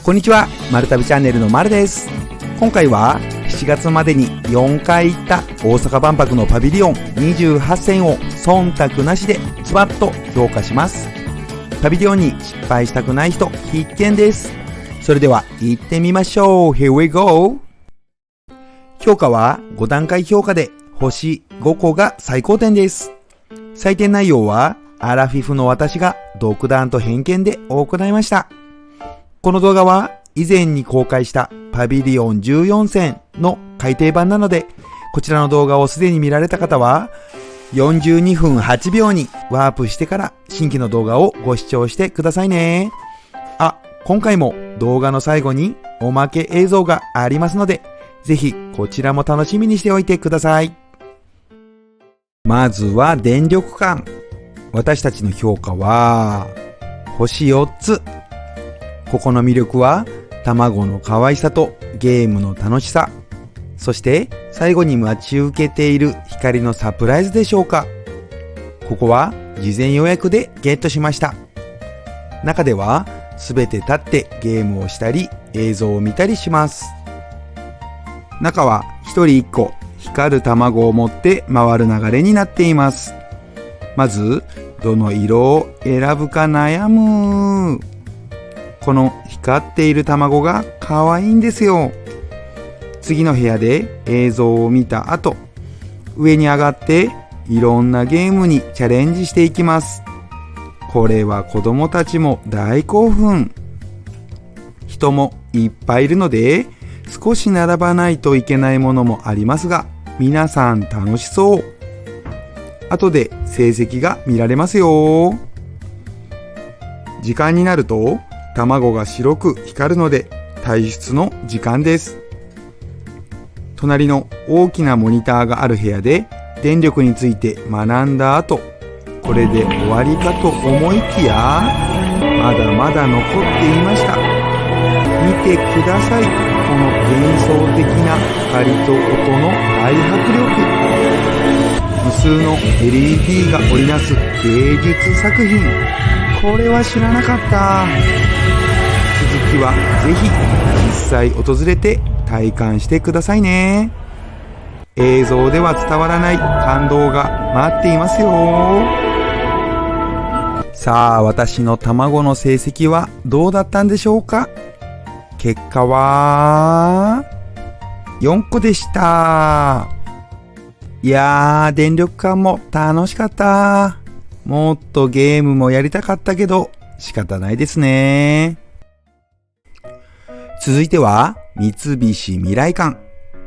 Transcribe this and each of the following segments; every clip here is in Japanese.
こんにちは、まるたびチャンネルのまるです。今回は7月までに4回行った大阪万博のパビリオン28選を忖度なしでズバッと評価します。パビリオンに失敗したくない人必見です。それでは行ってみましょう。 Here we go。 評価は5段階評価で星5個が最高点です。採点内容はアラフィフの私が独断と偏見で行いました。この動画は以前に公開したパビリオン14選の改訂版なので、こちらの動画をすでに見られた方は42分8秒にワープしてから新規の動画をご視聴してくださいね。今回も動画の最後におまけ映像がありますので、ぜひこちらも楽しみにしておいてください。まずは電力感。私たちの評価は星4つ。ここの魅力は卵の可愛さとゲームの楽しさ、そして最後に待ち受けている光のサプライズでしょうか。ここは事前予約でゲットしました。中ではすべて立ってゲームをしたり映像を見たりします。中は1人1個光る卵を持って回る流れになっています。まずどの色を選ぶか悩む。この光っている卵が可愛いんですよ。次の部屋で映像を見た後、上に上がっていろんなゲームにチャレンジしていきます。これは子供たちも大興奮。人もいっぱいいるので少し並ばないといけないものもありますが、皆さん楽しそう。後で成績が見られますよ。時間になると卵が白く光るので退出の時間です。隣の大きなモニターがある部屋で電力について学んだ後、これで終わりかと思いきや、まだまだ残っていました。見てください。この幻想的な光と音の大迫力。無数の LED が織りなす芸術作品。これは知らなかった。続きはぜひ実際訪れて体感してくださいね。映像では伝わらない感動が待っていますよ。さあ、私の卵の成績はどうだったんでしょうか。結果は4個でした。いやー、電力感も楽しかった。もっとゲームもやりたかったけど仕方ないですね。続いては三菱未来館。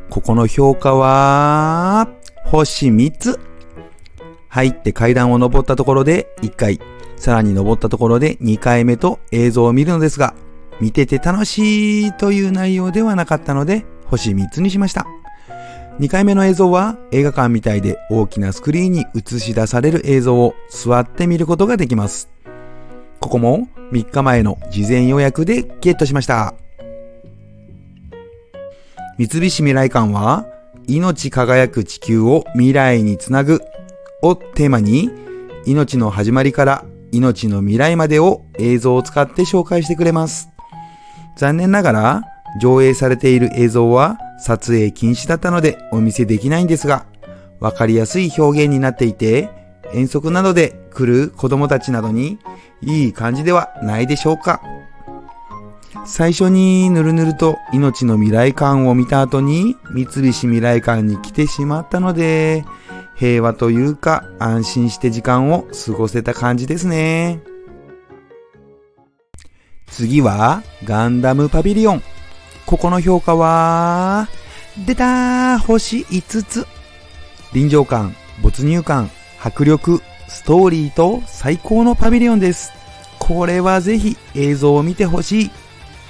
ここの評価は星3つ。入って階段を登ったところで1回、さらに登ったところで2回目と映像を見るのですが、見てて楽しいという内容ではなかったので星3つにしました。2回目の映像は映画館みたいで大きなスクリーンに映し出される映像を座って見ることができます。ここも3日前の事前予約でゲットしました。三菱未来館は命輝く地球を未来につなぐをテーマに、命の始まりから命の未来までを映像を使って紹介してくれます。残念ながら上映されている映像は撮影禁止だったのでお見せできないんですが、わかりやすい表現になっていて、遠足などで来る子供たちなどにいい感じではないでしょうか。最初にぬるぬると命の未来館を見た後に三菱未来館に来てしまったので、平和というか安心して時間を過ごせた感じですね。次はガンダムパビリオン。ここの評価は出たー、星5つ。臨場感、没入感、迫力、ストーリーと最高のパビリオンです。これはぜひ映像を見てほしい。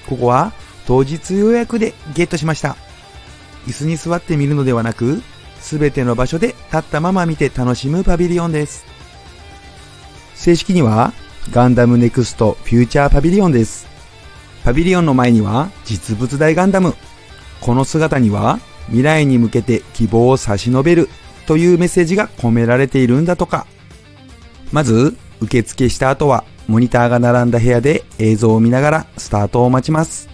ここは当日予約でゲットしました。椅子に座って見るのではなく、すべての場所で立ったまま見て楽しむパビリオンです。正式にはガンダムネクストフューチャーパビリオンです。パビリオンの前には実物大ガンダム。この姿には未来に向けて希望を差し伸べるというメッセージが込められているんだとか。まず受付した後はモニターが並んだ部屋で映像を見ながらスタートを待ちます。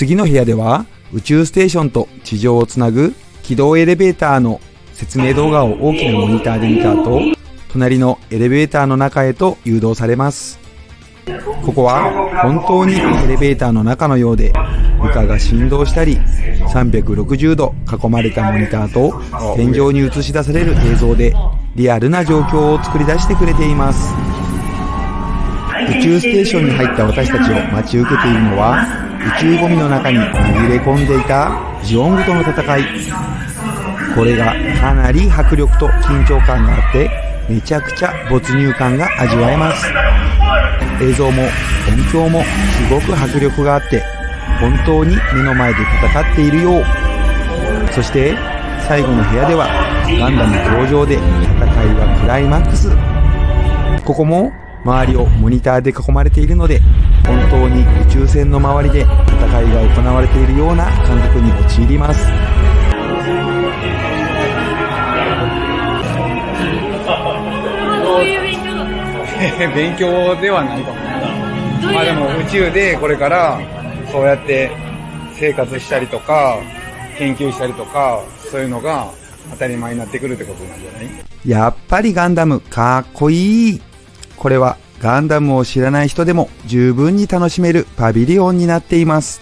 次の部屋では宇宙ステーションと地上をつなぐ軌道エレベーターの説明動画を大きなモニターで見た後、隣のエレベーターの中へと誘導されます。ここは本当にエレベーターの中のようで、床が振動したり360度囲まれたモニターと天井に映し出される映像でリアルな状況を作り出してくれています。宇宙ステーションに入った私たちを待ち受けているのは、宇宙ゴミの中に紛れ込んでいたジオングとの戦い。これがかなり迫力と緊張感があって、めちゃくちゃ没入感が味わえます。映像も音響もすごく迫力があって、本当に目の前で戦っているよう。そして最後の部屋ではガンダム登場で戦いはクライマックス。ここも周りをモニターで囲まれているので、本当に宇宙船の周りで戦いが行われているような感覚に陥ります。勉強ではないかもね。まあでも宇宙でこれからそうやって生活したりとか研究したりとか、そういうのが当たり前になってくるってことなんじゃない？やっぱりガンダムかっこいい。これはガンダムを知らない人でも十分に楽しめるパビリオンになっています。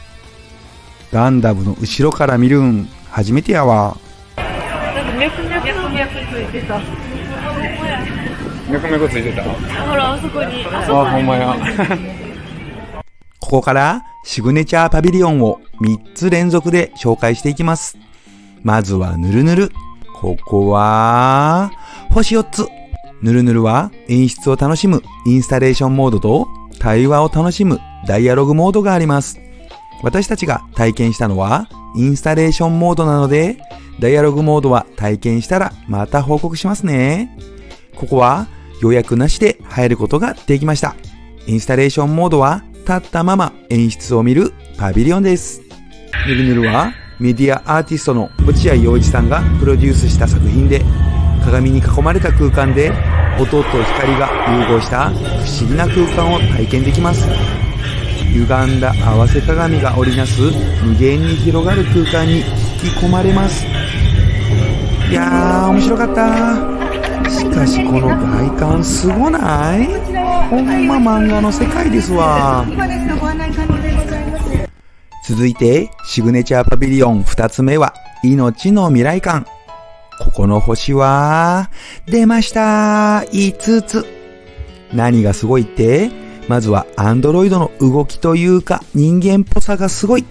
ガンダムの後ろから見るん初めてやわ。なんか脈ついてた。脈ついてた？ほら、あそこに。あ、ほんまや。ここからシグネチャーパビリオンを3つ連続で紹介していきます。まずはヌルヌル。ここは星4つ。ヌルヌルは演出を楽しむインスタレーションモードと対話を楽しむダイアログモードがあります。私たちが体験したのはインスタレーションモードなので、ダイアログモードは体験したらまた報告しますね。ここは予約なしで入ることができました。インスタレーションモードは立ったまま演出を見るパビリオンです。ヌルヌルはメディアアーティストの落合陽一さんがプロデュースした作品で、鏡に囲まれた空間で音と光が融合した不思議な空間を体験できます。歪んだ合わせ鏡が織りなす無限に広がる空間に引き込まれます。いやー面白かった。しかしこの外観すごない？ほんま漫画の世界ですわ。続いてシグネチャーパビリオン2つ目は命の未来館。ここの星は出ました。5つ。何がすごいって、まずはアンドロイドの動きというか人間っぽさがすごい。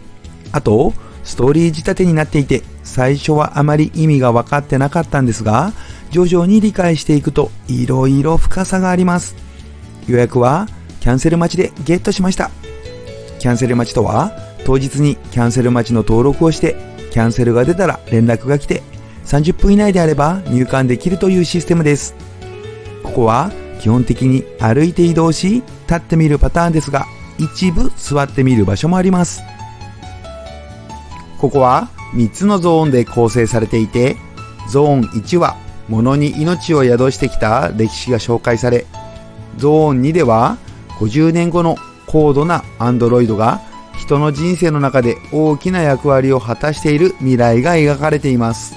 あとストーリー仕立てになっていて、最初はあまり意味が分かってなかったんですが、徐々に理解していくといろいろ深さがあります。予約はキャンセル待ちでゲットしました。キャンセル待ちとは、当日にキャンセル待ちの登録をして、キャンセルが出たら連絡が来て、30分以内であれば入館できるというシステムです。ここは基本的に歩いて移動し、立ってみるパターンですが、一部座ってみる場所もあります。ここは3つのゾーンで構成されていて、ゾーン1は物に命を宿してきた歴史が紹介され、ゾーン2では50年後の高度なアンドロイドが人の人生の中で大きな役割を果たしている未来が描かれています。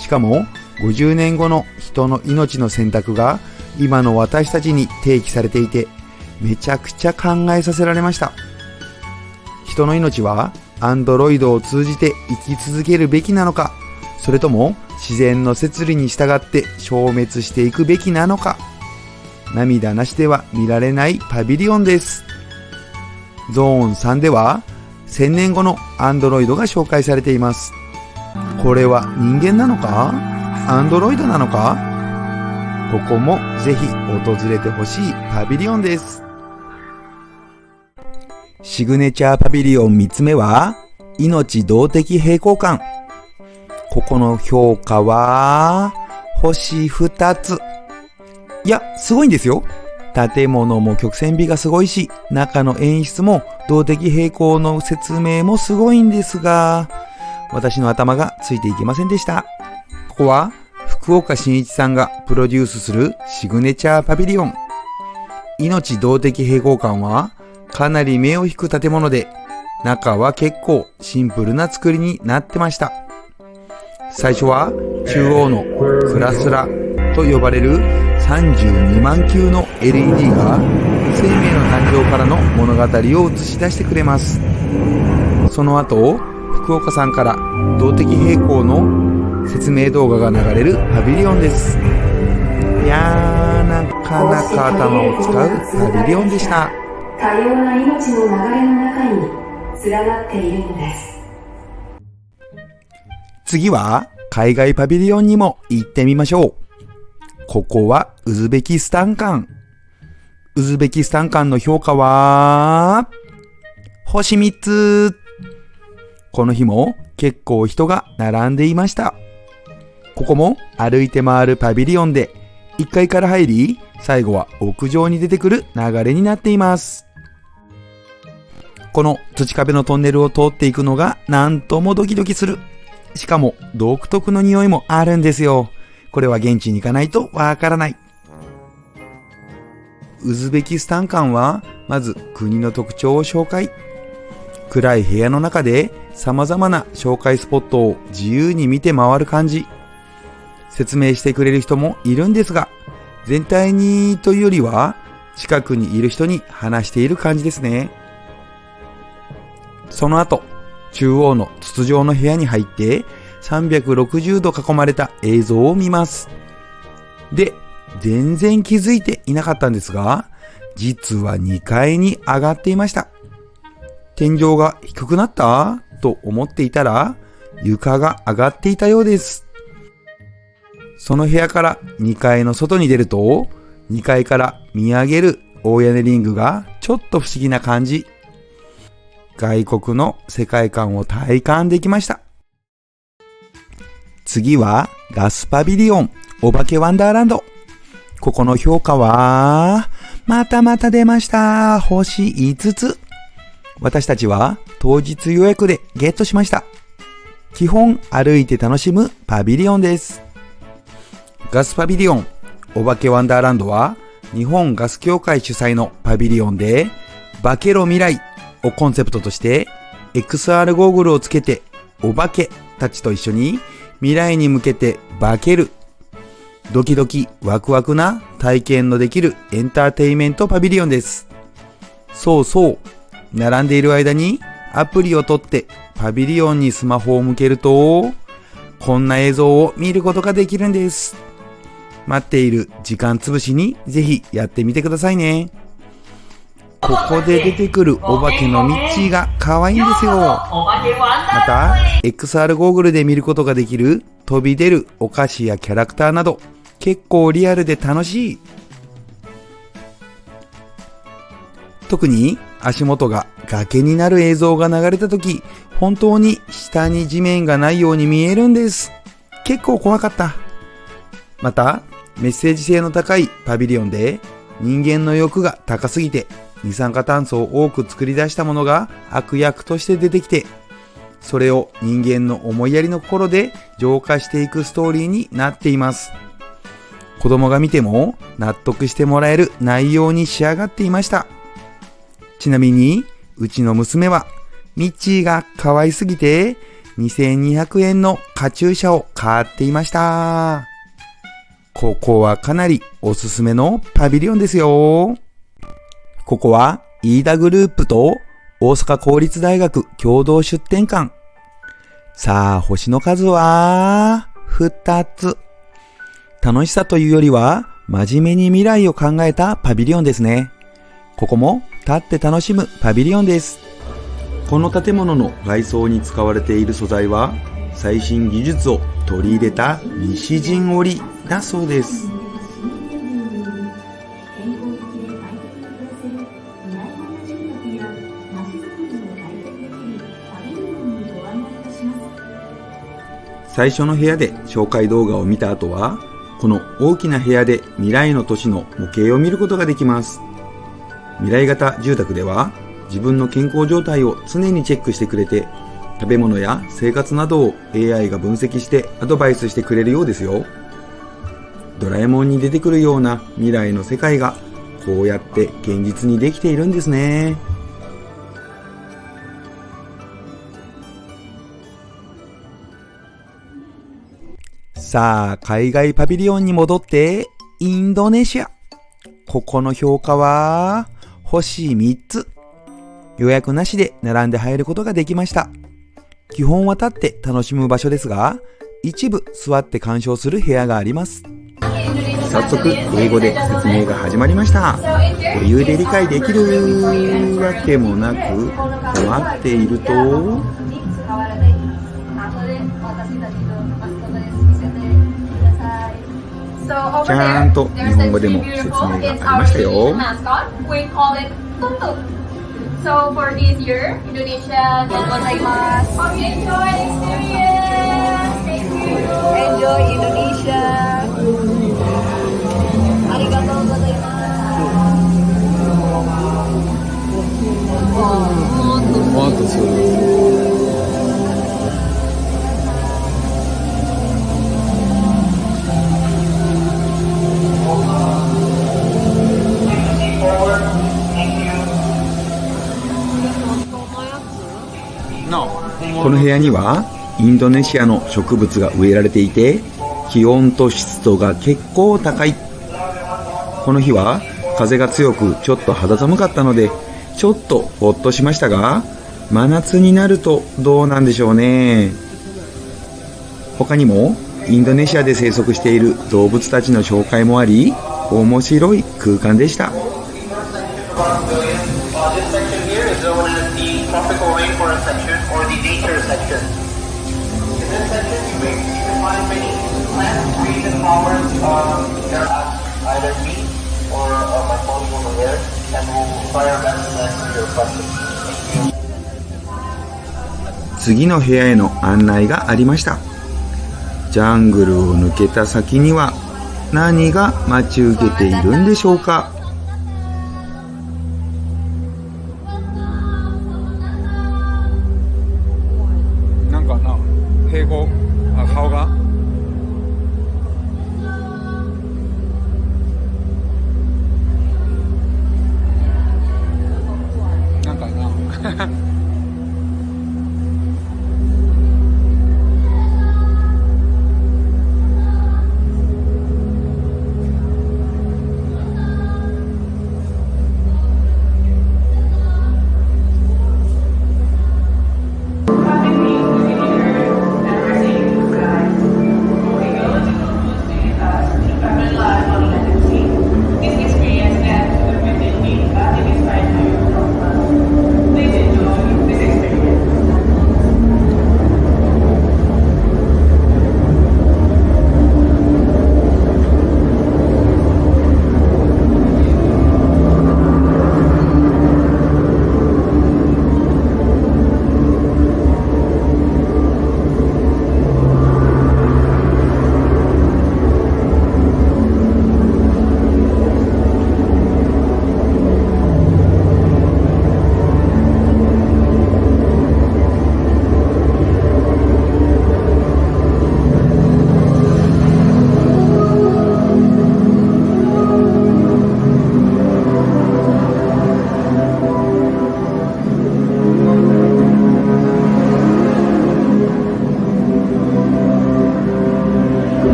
しかも50年後の人の命の選択が今の私たちに提起されていて、めちゃくちゃ考えさせられました。人の命はアンドロイドを通じて生き続けるべきなのか、それとも自然の摂理に従って消滅していくべきなのか。涙なしでは見られないパビリオンです。ゾーン3では1000年後のアンドロイドが紹介されています。これは人間なのか？アンドロイドなのか？ここもぜひ訪れてほしいパビリオンです。シグネチャーパビリオン3つ目は命動的平衡感。ここの評価は星2つ。いや、すごいんですよ。建物も曲線美がすごいし、中の演出も動的平衡の説明もすごいんですが、私の頭がついていけませんでした。ここは福岡伸一さんがプロデュースするシグネチャーパビリオン。命動的平衡感はかなり目を引く建物で、中は結構シンプルな作りになってました。最初は中央のクラスラと呼ばれる32万球の LED が生命の誕生からの物語を映し出してくれます。その後、福岡さんから動的平衡の説明動画が流れるパビリオンです。いやー、なかなか頭を使うパビリオンでした。多様な命の流れの中に連なっているのです。次は海外パビリオンにも行ってみましょう。ここはウズベキスタン館。ウズベキスタン館の評価は星3つ。この日も結構人が並んでいました。ここも歩いて回るパビリオンで1階から入り、最後は屋上に出てくる流れになっています。この土壁のトンネルを通っていくのがなんともドキドキする。しかも独特の匂いもあるんですよ。これは現地に行かないとわからない。ウズベキスタン館はまず国の特徴を紹介。暗い部屋の中で様々な紹介スポットを自由に見て回る感じ。説明してくれる人もいるんですが、全体にというよりは近くにいる人に話している感じですね。その後、中央の筒状の部屋に入って360度囲まれた映像を見ます。で、全然気づいていなかったんですが、実は2階に上がっていました。天井が低くなったと思っていたら、床が上がっていたようです。その部屋から2階の外に出ると、2階から見上げる大屋根リングがちょっと不思議な感じ。外国の世界観を体感できました。次はガスパビリオンお化けワンダーランド。ここの評価は、またまた出ました。星5つ。私たちは当日予約でゲットしました。基本歩いて楽しむパビリオンです。ガスパビリオンお化けワンダーランドは日本ガス協会主催のパビリオンで、化けろ未来をコンセプトとして XR ゴーグルをつけてお化けたちと一緒に未来に向けて化けるドキドキワクワクな体験のできるエンターテイメントパビリオンです。そうそう、並んでいる間にアプリを取ってパビリオンにスマホを向けると、こんな映像を見ることができるんです。待っている時間つぶしにぜひやってみてくださいね。ここで出てくるお化けのミッチーが可愛いんですよ。また XR ゴーグルで見ることができる飛び出るお菓子やキャラクターなど、結構リアルで楽しい。特に足元が崖になる映像が流れた時、本当に下に地面がないように見えるんです。結構怖かった。またメッセージ性の高いパビリオンで、人間の欲が高すぎて二酸化炭素を多く作り出したものが悪役として出てきて、それを人間の思いやりの心で浄化していくストーリーになっています。子供が見ても納得してもらえる内容に仕上がっていました。ちなみにうちの娘はミッチーが可愛すぎて2200円のカチューシャを買っていました。ここはかなりおすすめのパビリオンですよ。ここは飯田グループと大阪公立大学共同出展館。さあ、星の数は2つ。楽しさというよりは真面目に未来を考えたパビリオンですね。ここも立って楽しむパビリオンです。この建物の外装に使われている素材は最新技術を取り入れた西陣織だそうです。最初の部屋で紹介動画を見た後は、この大きな部屋で未来の都市の模型を見ることができます。未来型住宅では自分の健康状態を常にチェックしてくれて、食べ物や生活などを AI が分析してアドバイスしてくれるようですよ。ドラえもんに出てくるような未来の世界がこうやって現実にできているんですね。さあ、海外パビリオンに戻って、インドネシア。ここの評価は、星3つ。予約なしで並んで入ることができました。基本は立って楽しむ場所ですが、一部座って鑑賞する部屋があります。早速、英語で説明が始まりました。余裕で理解できるわけもなく、待っていると、ちゃんと日本語でも説明がありましたよ。So for this year, Indonesia, enjoy experience. Thank you. Enjoy Indonesia. Arigatou gozaimasu. もっとする。この部屋にはインドネシアの植物が植えられていて、気温と湿度が結構高い。この日は風が強くちょっと肌寒かったので、ちょっとほっとしましたが、真夏になるとどうなんでしょうね。他にもインドネシアで生息している動物たちの紹介もあり、面白い空間でした。Tropical rainforest section or the nature section. In this section, you can find many plants, trees, and flowers that are either me or my colleague over there, and we'll try our best to answer your questions. Thank you. 次の部屋への案内がありました。ジャングルを抜けた先には何が待ち受けているんでしょうか。平行、顔がなんかな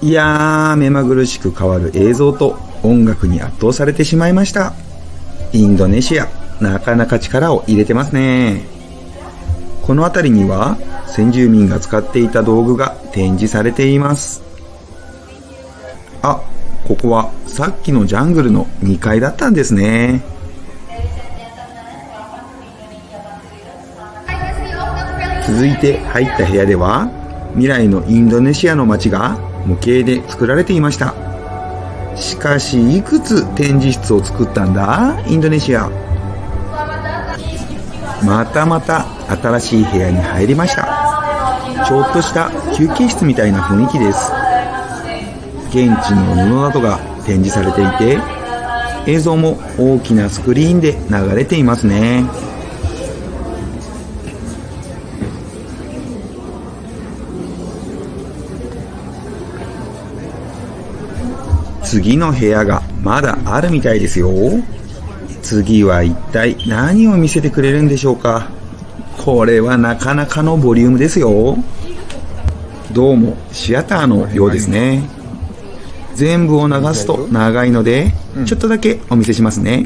いやー、目まぐるしく変わる映像と音楽に圧倒されてしまいました。インドネシア、なかなか力を入れてますね。この辺りには先住民が使っていた道具が展示されています。あ、ここはさっきのジャングルの2階だったんですね。続いて入った部屋では、未来のインドネシアの街が模型で作られていました。しかし、いくつ展示室を作ったんだ、インドネシア。またまた新しい部屋に入りました。ちょっとした休憩室みたいな雰囲気です。現地の布などが展示されていて、映像も大きなスクリーンで流れていますね。次の部屋がまだあるみたいですよ。次は一体何を見せてくれるんでしょうか。これはなかなかのボリュームですよ。どうもシアターのようですね。全部を流すと長いので、ちょっとだけお見せしますね。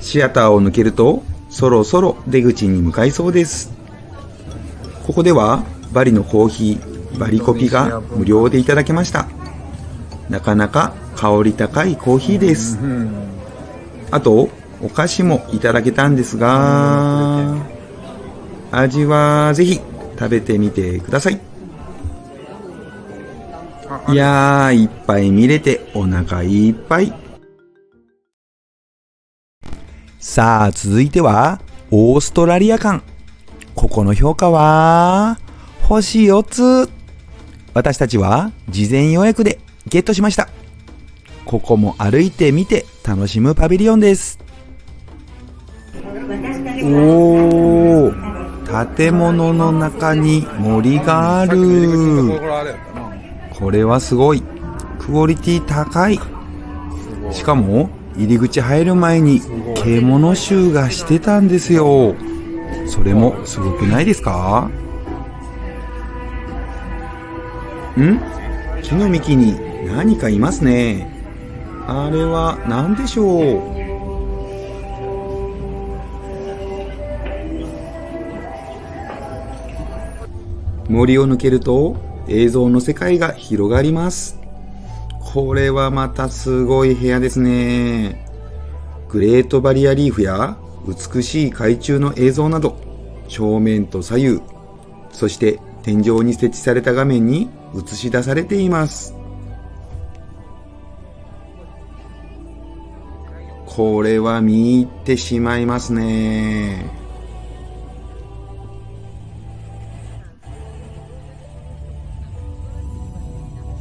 シアターを抜けると、そろそろ出口に向かいそうです。ここではバリのコーヒー、バリコピが無料でいただけました。なかなか香り高いコーヒーです。あと、お菓子もいただけたんですが、味はぜひ食べてみてください。いやー、いっぱい見れてお腹いっぱい。さあ、続いてはオーストラリア館。ここの評価は星4つ。私たちは事前予約でゲットしました。ここも歩いてみて楽しむパビリオンです。おー、建物の中に森がある。これはすごい。クオリティ高い。しかも入り口入る前に獣臭がしてたんですよ。それもすごくないですか？木の幹に何かいますね。あれは何でしょう？森を抜けると映像の世界が広がります。これはまたすごい部屋ですね。グレートバリアリーフや美しい海中の映像など、正面と左右、そして天井に設置された画面に映し出されています。これは見入ってしまいますね。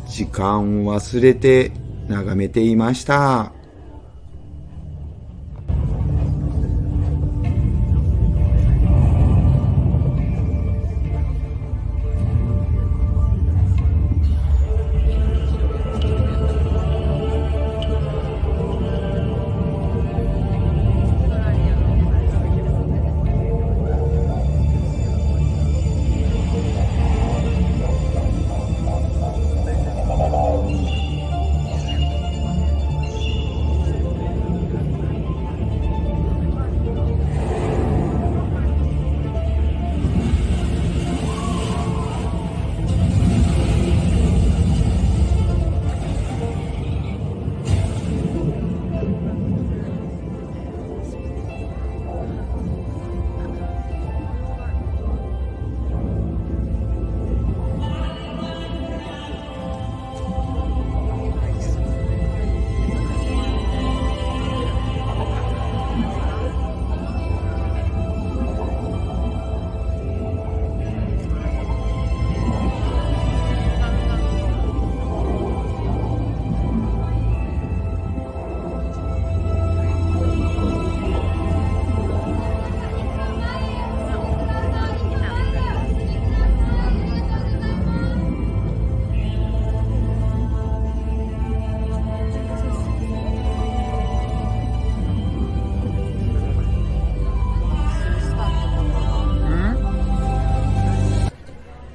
時間を忘れて眺めていました。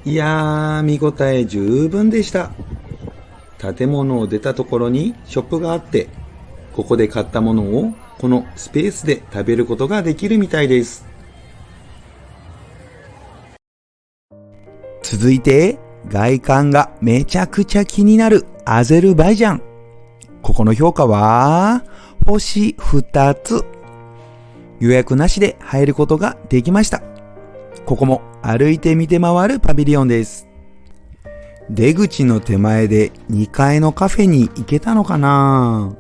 いやー、見応え十分でした。建物を出たところにショップがあって、ここで買ったものをこのスペースで食べることができるみたいです。続いて、外観がめちゃくちゃ気になるアゼルバイジャン。ここの評価は、星2つ。予約なしで入ることができました。ここも歩いて見て回るパビリオンです。出口の手前で2階のカフェに行けたのかな？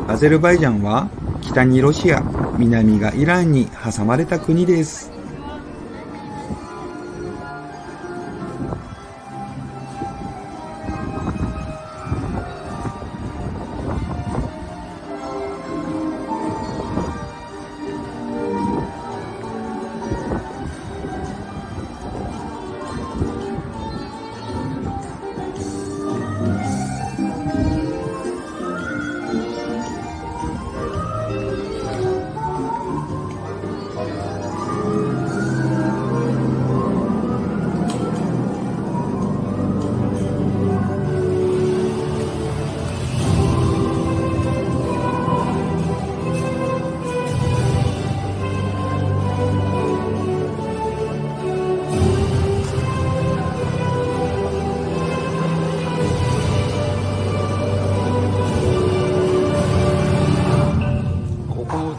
アゼルバイジャンは北にロシア、南がイランに挟まれた国です。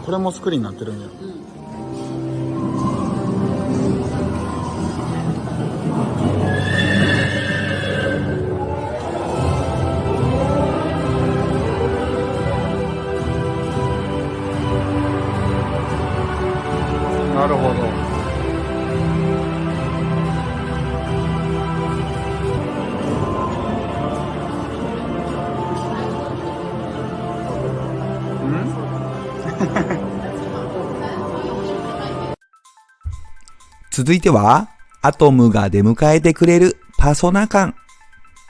これもスクリーンになってるんや。なるほど。続いては、アトムが出迎えてくれるパソナ館。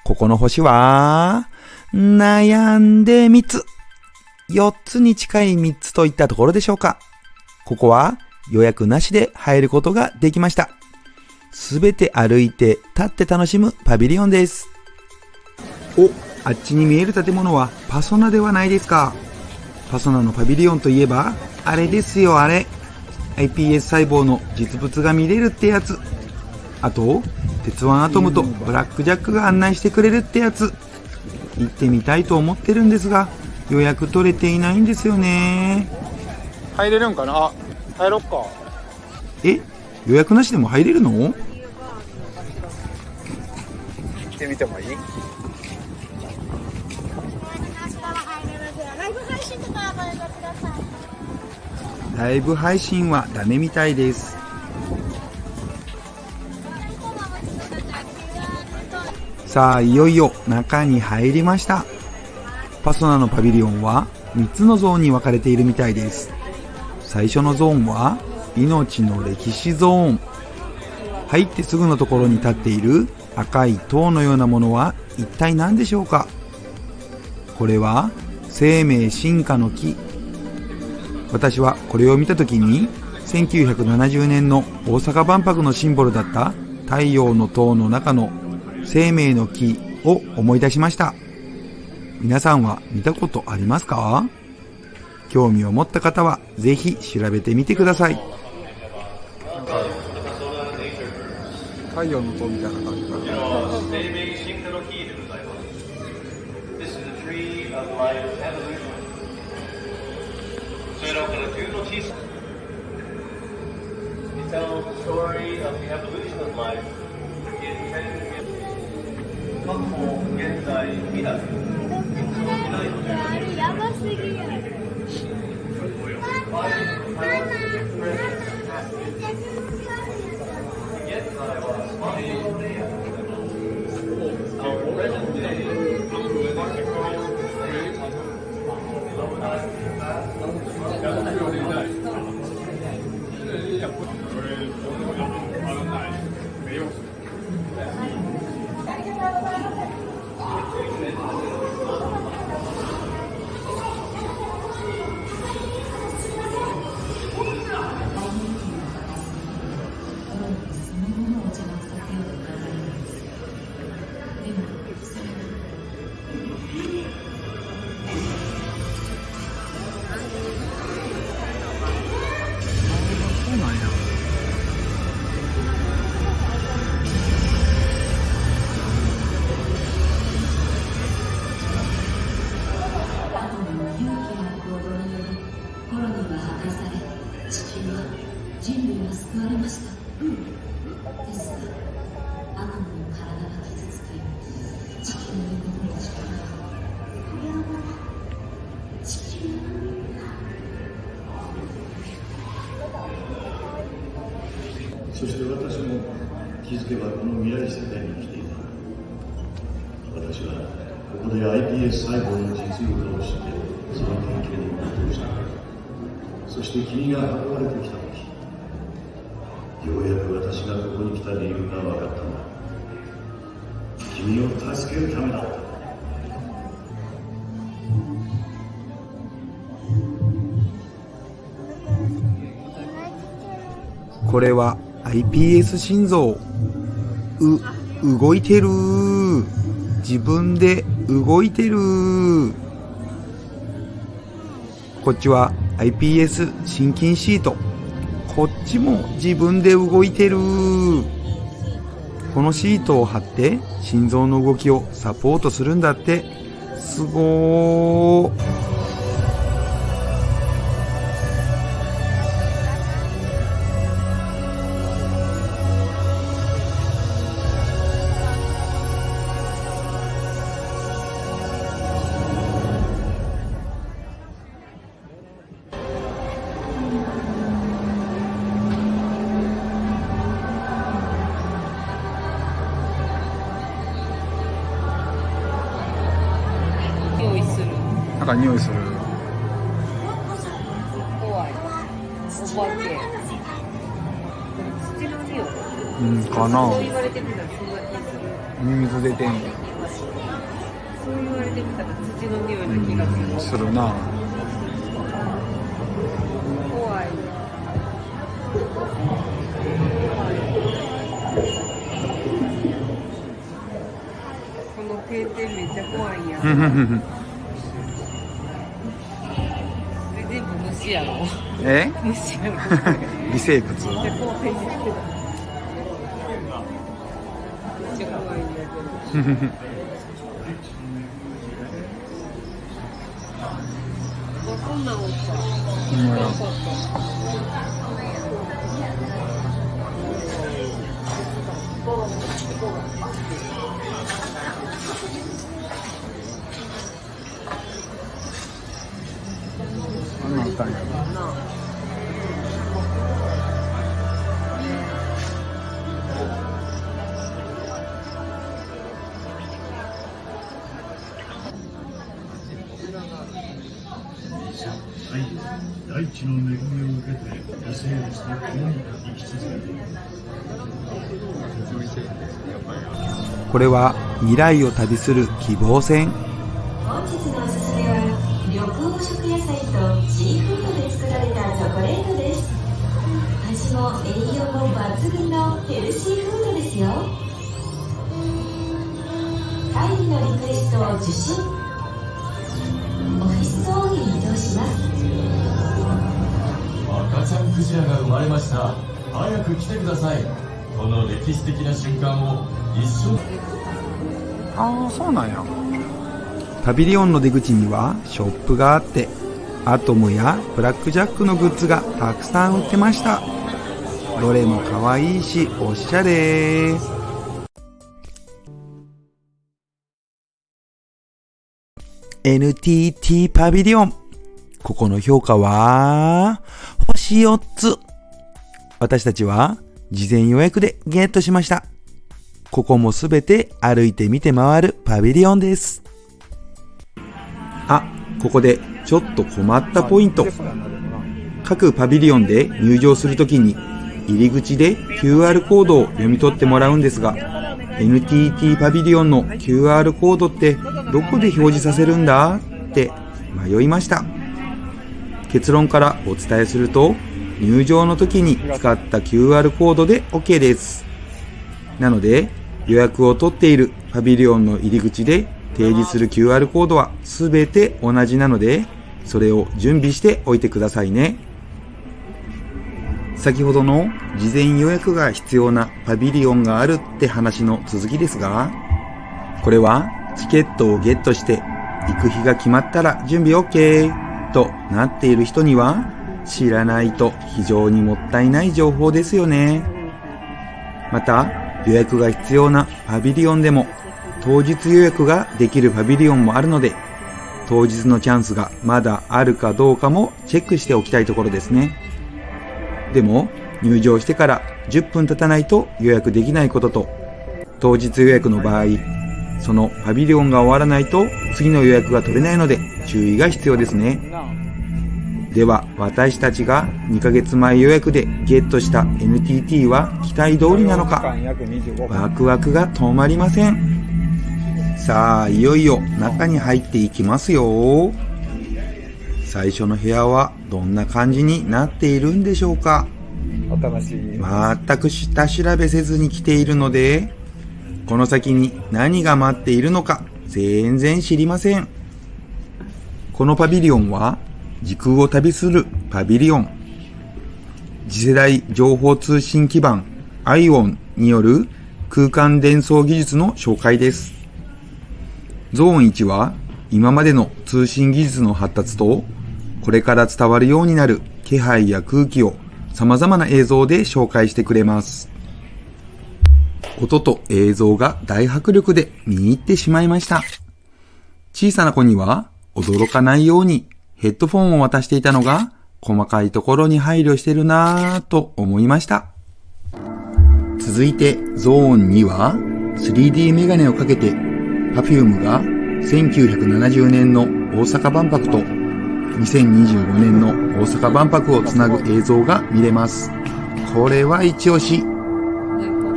ここの星は、悩んで3つ。4つに近い3つといったところでしょうか。ここは予約なしで入ることができました。すべて歩いて立って楽しむパビリオンです。お、あっちに見える建物はパソナではないですか。パソナのパビリオンといえば、あれですよ、あれ。iPS 細胞の実物が見れるってやつ。あと、鉄腕アトムとブラックジャックが案内してくれるってやつ。行ってみたいと思ってるんですが、予約取れていないんですよね。入れるんかなあ、入ろっか。え、予約なしでも入れるの？行ってみてもいい？ライブ配信はダメみたいです。さあ、いよいよ中に入りました。パソナのパビリオンは3つのゾーンに分かれているみたいです。最初のゾーンは命の歴史ゾーン。入ってすぐのところに立っている赤い塔のようなものは一体何でしょうか？これは生命進化の木。私はこれを見たときに1970年の大阪万博のシンボルだった太陽の塔の中の生命の木を思い出しました。皆さんは見たことありますか？興味を持った方はぜひ調べてみてください。太陽の塔みたいな感じだ。生命進化の木でございます。This is the tree of life evolution. それらから10の小さな。It tells the story of the evolution of life in 10過去、現在、未来。やばすぎる。人類は救われました。ですが、アトムの体が傷つき、地球に残る力が、これは地球。そして私も気づけばこの未来世界に生きていた。私はここで iPS 細胞の実用化をしてその研究に没頭した。そして君が運ばれてきた時、ようやく私がここに来た理由が分かったんだ。君を助けるためだった。これは iPS 心臓。動いてる。自分で動いてる。こっちは iPS 心筋シート。こっちも自分で動いてる。このシートを貼って心臓の動きをサポートするんだって。すごー。なんか匂いする。怖い。お化け。土の匂い。かな。そう言われてみたらそんな気する。水出てんの。そう言われてみたら土の匂いな気がする。するな。怖い。この経典めっちゃ怖いやん。全部虫やろ。え？虫やろ。微生物。めっちゃ怖いんだけど。めっちゃ怖いんだけど。こんなんおった。何なんだんやろ。大地の恵みを受けて微生物と共に生き続けている。これは未来を旅する希望船。本日のおすすめは緑黄色野菜とシーフードで作られたチョコレートです。味も栄養も抜群のヘルシーフードですよ。会議のリクエストを受信。オフィスゾーンに移動します。赤ちゃんクジラが生まれました。早く来てください。この歴史的な瞬間を一緒に。ああ、そうなんや。パビリオンの出口にはショップがあって、アトムやブラックジャックのグッズがたくさん売ってました。どれも可愛いしおしゃれ。NTT パビリオン。ここの評価は星4つ。私たちは事前予約でゲットしました。ここもすべて歩いて見て回るパビリオンです。あ、ここでちょっと困ったポイント。各パビリオンで入場するときに入り口で QR コードを読み取ってもらうんですが、NTT パビリオンの QR コードってどこで表示させるんだって迷いました。結論からお伝えすると、入場の時に使った QR コードで OK です。なので、予約を取っているパビリオンの入り口で提示する QR コードはすべて同じなので、それを準備しておいてくださいね。先ほどの事前予約が必要なパビリオンがあるって話の続きですが、これはチケットをゲットして行く日が決まったら準備 OK となっている人には、知らないと非常にもったいない情報ですよね。また、予約が必要なパビリオンでも当日予約ができるパビリオンもあるので、当日のチャンスがまだあるかどうかもチェックしておきたいところですね。でも、入場してから10分経たないと予約できないことと、当日予約の場合、そのパビリオンが終わらないと次の予約が取れないので注意が必要ですね。では、私たちが2ヶ月前予約でゲットした NTT は期待通りなのか、ワクワクが止まりません。さあ、いよいよ中に入っていきますよ。最初の部屋はどんな感じになっているんでしょうか。お楽しみ。全く下調べせずに来ているので、この先に何が待っているのか全然知りません。このパビリオンは時空を旅するパビリオン。次世代情報通信基盤 ION による空間伝送技術の紹介です。ゾーン1は今までの通信技術の発達とこれから伝わるようになる気配や空気を様々な映像で紹介してくれます。音と映像が大迫力で見入ってしまいました。小さな子には驚かないようにヘッドフォンを渡していたのが細かいところに配慮してるなぁと思いました。続いてゾーン2は 3D メガネをかけてPerfume が1970年の大阪万博と2025年の大阪万博をつなぐ映像が見れます。これは一押し。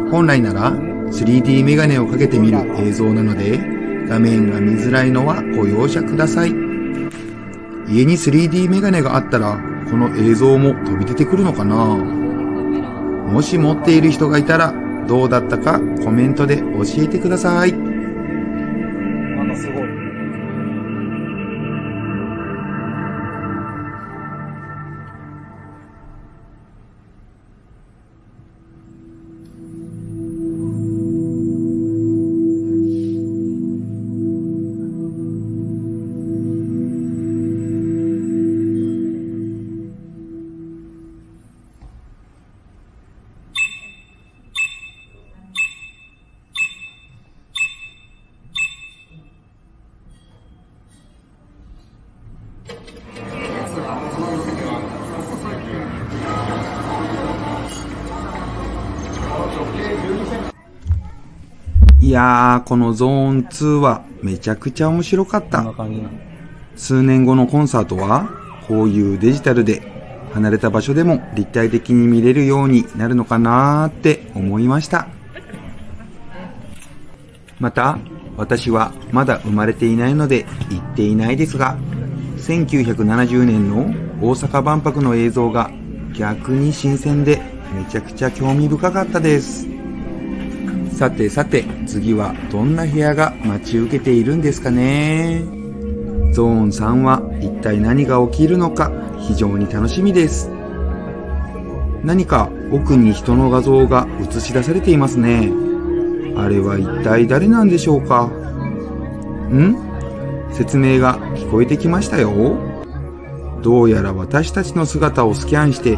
本来なら 3D メガネをかけて見る映像なので画面が見づらいのはご容赦ください。家に 3D メガネがあったらこの映像も飛び出てくるのかな。もし持っている人がいたらどうだったかコメントで教えてください。なんかすごい。いやー、このゾーン2はめちゃくちゃ面白かった。数年後のコンサートはこういうデジタルで離れた場所でも立体的に見れるようになるのかなーって思いました。また、私はまだ生まれていないので行っていないですが、1970年の大阪万博の映像が逆に新鮮でめちゃくちゃ興味深かったです。さてさて、次はどんな部屋が待ち受けているんですかね。ゾーン3は一体何が起きるのか非常に楽しみです。何か奥に人の画像が映し出されていますね。あれは一体誰なんでしょうか。説明が聞こえてきましたよ。どうやら私たちの姿をスキャンして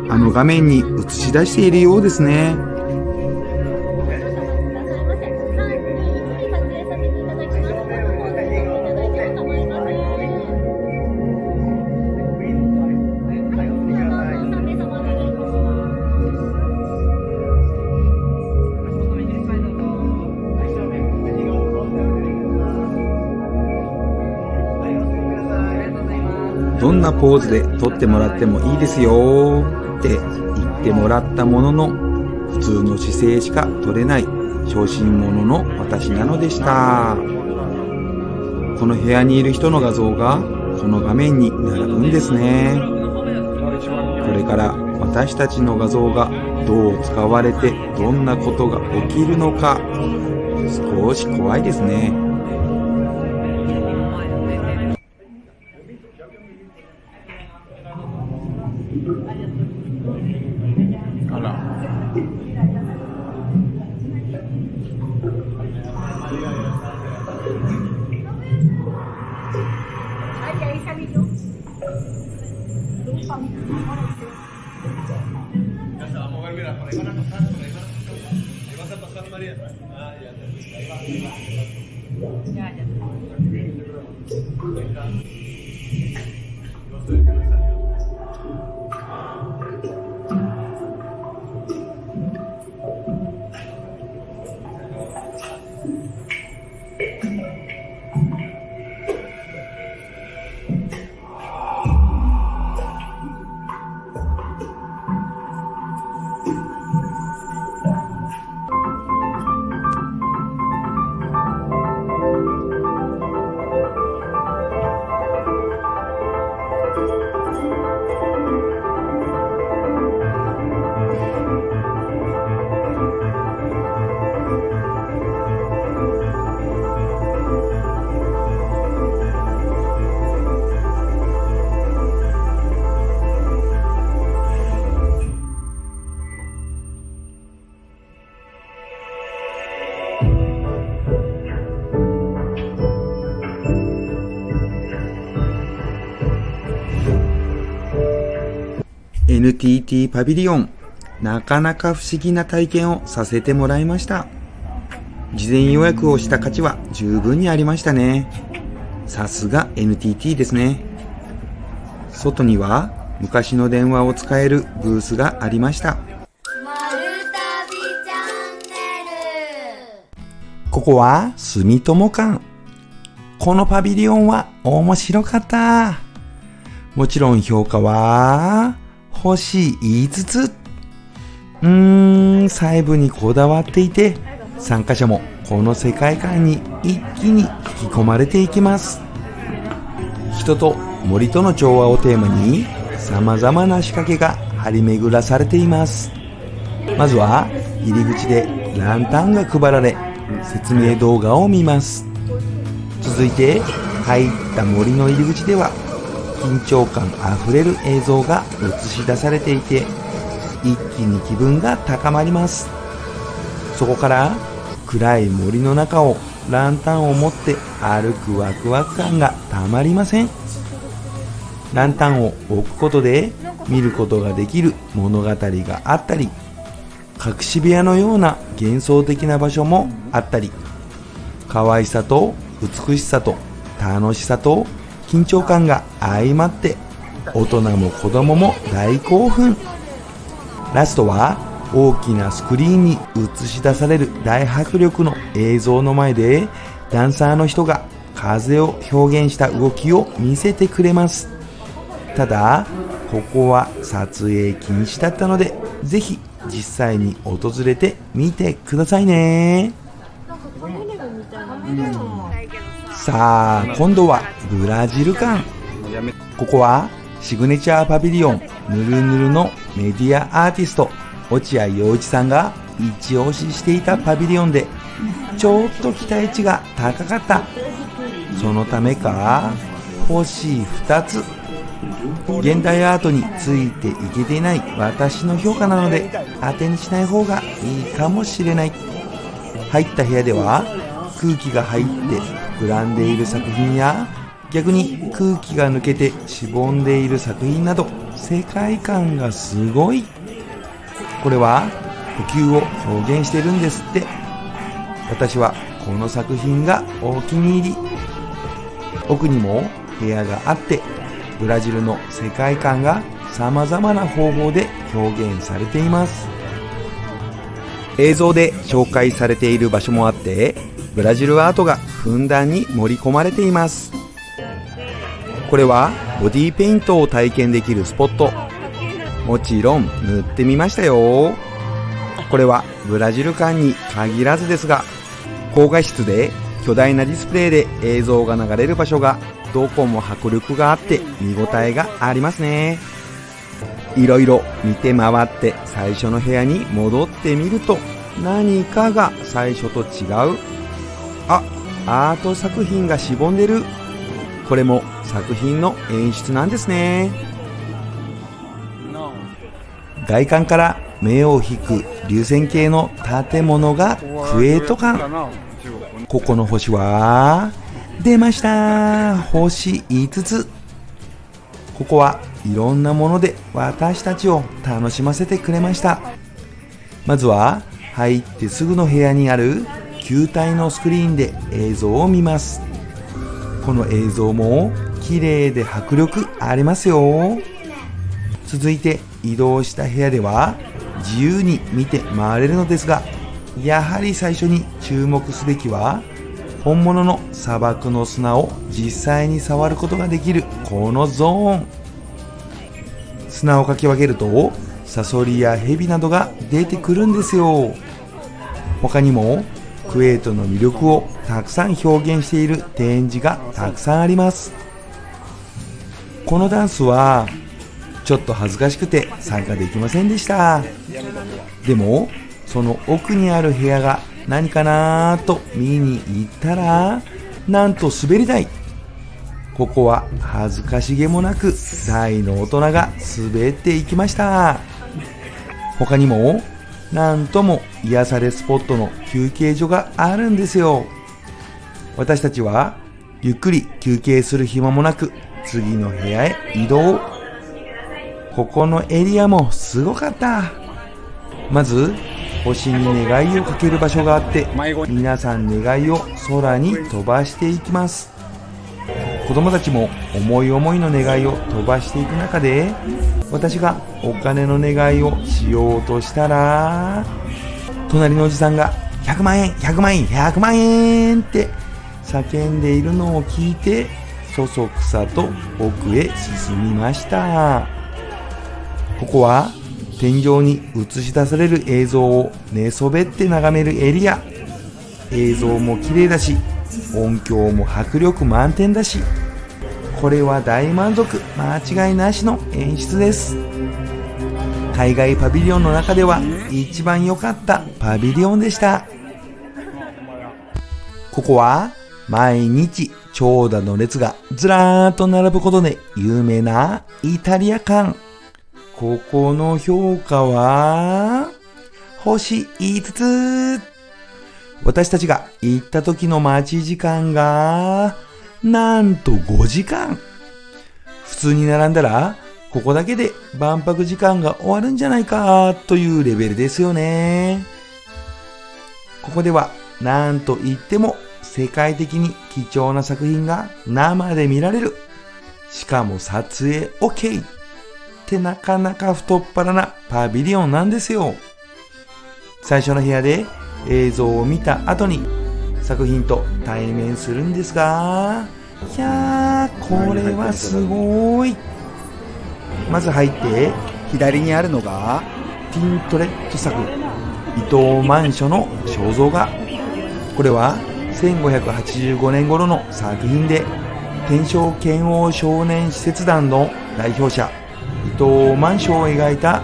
あの画面に映し出しているようですね。どんなポーズで撮ってもらってもいいですよって言ってもらったものの、普通の姿勢しか撮れない小心者の私なのでした。この部屋にいる人の画像がこの画面に並ぶんですね。これから私たちの画像がどう使われてどんなことが起きるのか、少し怖いですね。あら。Ay, ahí salí yo. Lupa. NTT パビリオン、なかなか不思議な体験をさせてもらいました。事前予約をした価値は十分にありましたね。さすが NTT ですね。外には昔の電話を使えるブースがありました。ここは住友館。このパビリオンは面白かった。もちろん評価は星5つ。細部にこだわっていて、参加者もこの世界観に一気に引き込まれていきます。人と森との調和をテーマに様々な仕掛けが張り巡らされています。まずは入り口でランタンが配られ、説明動画を見ます。続いて入った森の入り口では緊張感あふれる映像が映し出されていて、一気に気分が高まります。そこから暗い森の中をランタンを持って歩くワクワク感がたまりません。ランタンを置くことで見ることができる物語があったり、隠し部屋のような幻想的な場所もあったり、可愛さと美しさと楽しさと緊張感が相まって大人も子供も大興奮。ラストは大きなスクリーンに映し出される大迫力の映像の前でダンサーの人が風を表現した動きを見せてくれます。ただここは撮影禁止だったので、ぜひ実際に訪れてみてくださいね。さあ今度はブラジル館。ここはシグネチャーパビリオンぬるぬるのメディアアーティスト落合陽一さんが一押ししていたパビリオンで、ちょっと期待値が高かった。そのためか星2つ。現代アートについていけていない私の評価なので当てにしない方がいいかもしれない。入った部屋では空気が入って膨らんでいる作品や、逆に空気が抜けてしぼんでいる作品など、世界観がすごい。これは呼吸を表現してるんですって。私はこの作品がお気に入り。奥にも部屋があって、ブラジルの世界観が様々な方法で表現されています。映像で紹介されている場所もあって、ブラジルアートがふんだんに盛り込まれています。これはボディペイントを体験できるスポット。もちろん塗ってみましたよ。これはブラジル館に限らずですが、高画質で巨大なディスプレイで映像が流れる場所がどこも迫力があって見応えがありますね。いろいろ見て回って最初の部屋に戻ってみると、何かが最初と違う。あ、アート作品がしぼんでる。これも作品の演出なんですね。外観から目を引く流線形の建物がクエート館。ここの星は出ました。星5つ。ここはいろんなもので私たちを楽しませてくれました。まずは入ってすぐの部屋にある球体のスクリーンで映像を見ます。この映像も綺麗で迫力ありますよ。続いて移動した部屋では自由に見て回れるのですが、やはり最初に注目すべきは本物の砂漠の砂を実際に触ることができるこのゾーン。砂をかき分けるとサソリやヘビなどが出てくるんですよ。他にもクウェートの魅力をたくさん表現している展示がたくさんあります。このダンスはちょっと恥ずかしくて参加できませんでした。でもその奥にある部屋が何かなと見に行ったら、なんと滑り台。ここは恥ずかしげもなく大の大人が滑っていきました。他にもなんとも癒されスポットの休憩所があるんですよ。私たちはゆっくり休憩する暇もなく次の部屋へ移動。ここのエリアもすごかった。まず星に願いをかける場所があって、皆さん願いを空に飛ばしていきます。子供たちも思い思いの願いを飛ばしていく中で、私がお金の願いをしようとしたら、隣のおじさんが100万円100万円100万円って叫んでいるのを聞いて、そそくさと奥へ進みました。ここは天井に映し出される映像を寝そべって眺めるエリア。映像も綺麗だし、音響も迫力満点だし、これは大満足間違いなしの演出です。海外パビリオンの中では一番良かったパビリオンでした。ここは毎日長蛇の列がずらーっと並ぶことで有名なイタリア館。ここの評価は星5つ。私たちが行った時の待ち時間がなんと5時間。普通に並んだらここだけで万博時間が終わるんじゃないかというレベルですよね。ここではなんといっても世界的に貴重な作品が生で見られる。しかも撮影 OK ってなかなか太っ腹なパビリオンなんですよ。最初の部屋で映像を見た後に作品と対面するんですが、いやーこれはすごい。まず入って左にあるのがティントレット作伊藤満書の肖像画。これは1585年頃の作品で、天正剣王少年使節団の代表者伊藤満書を描いた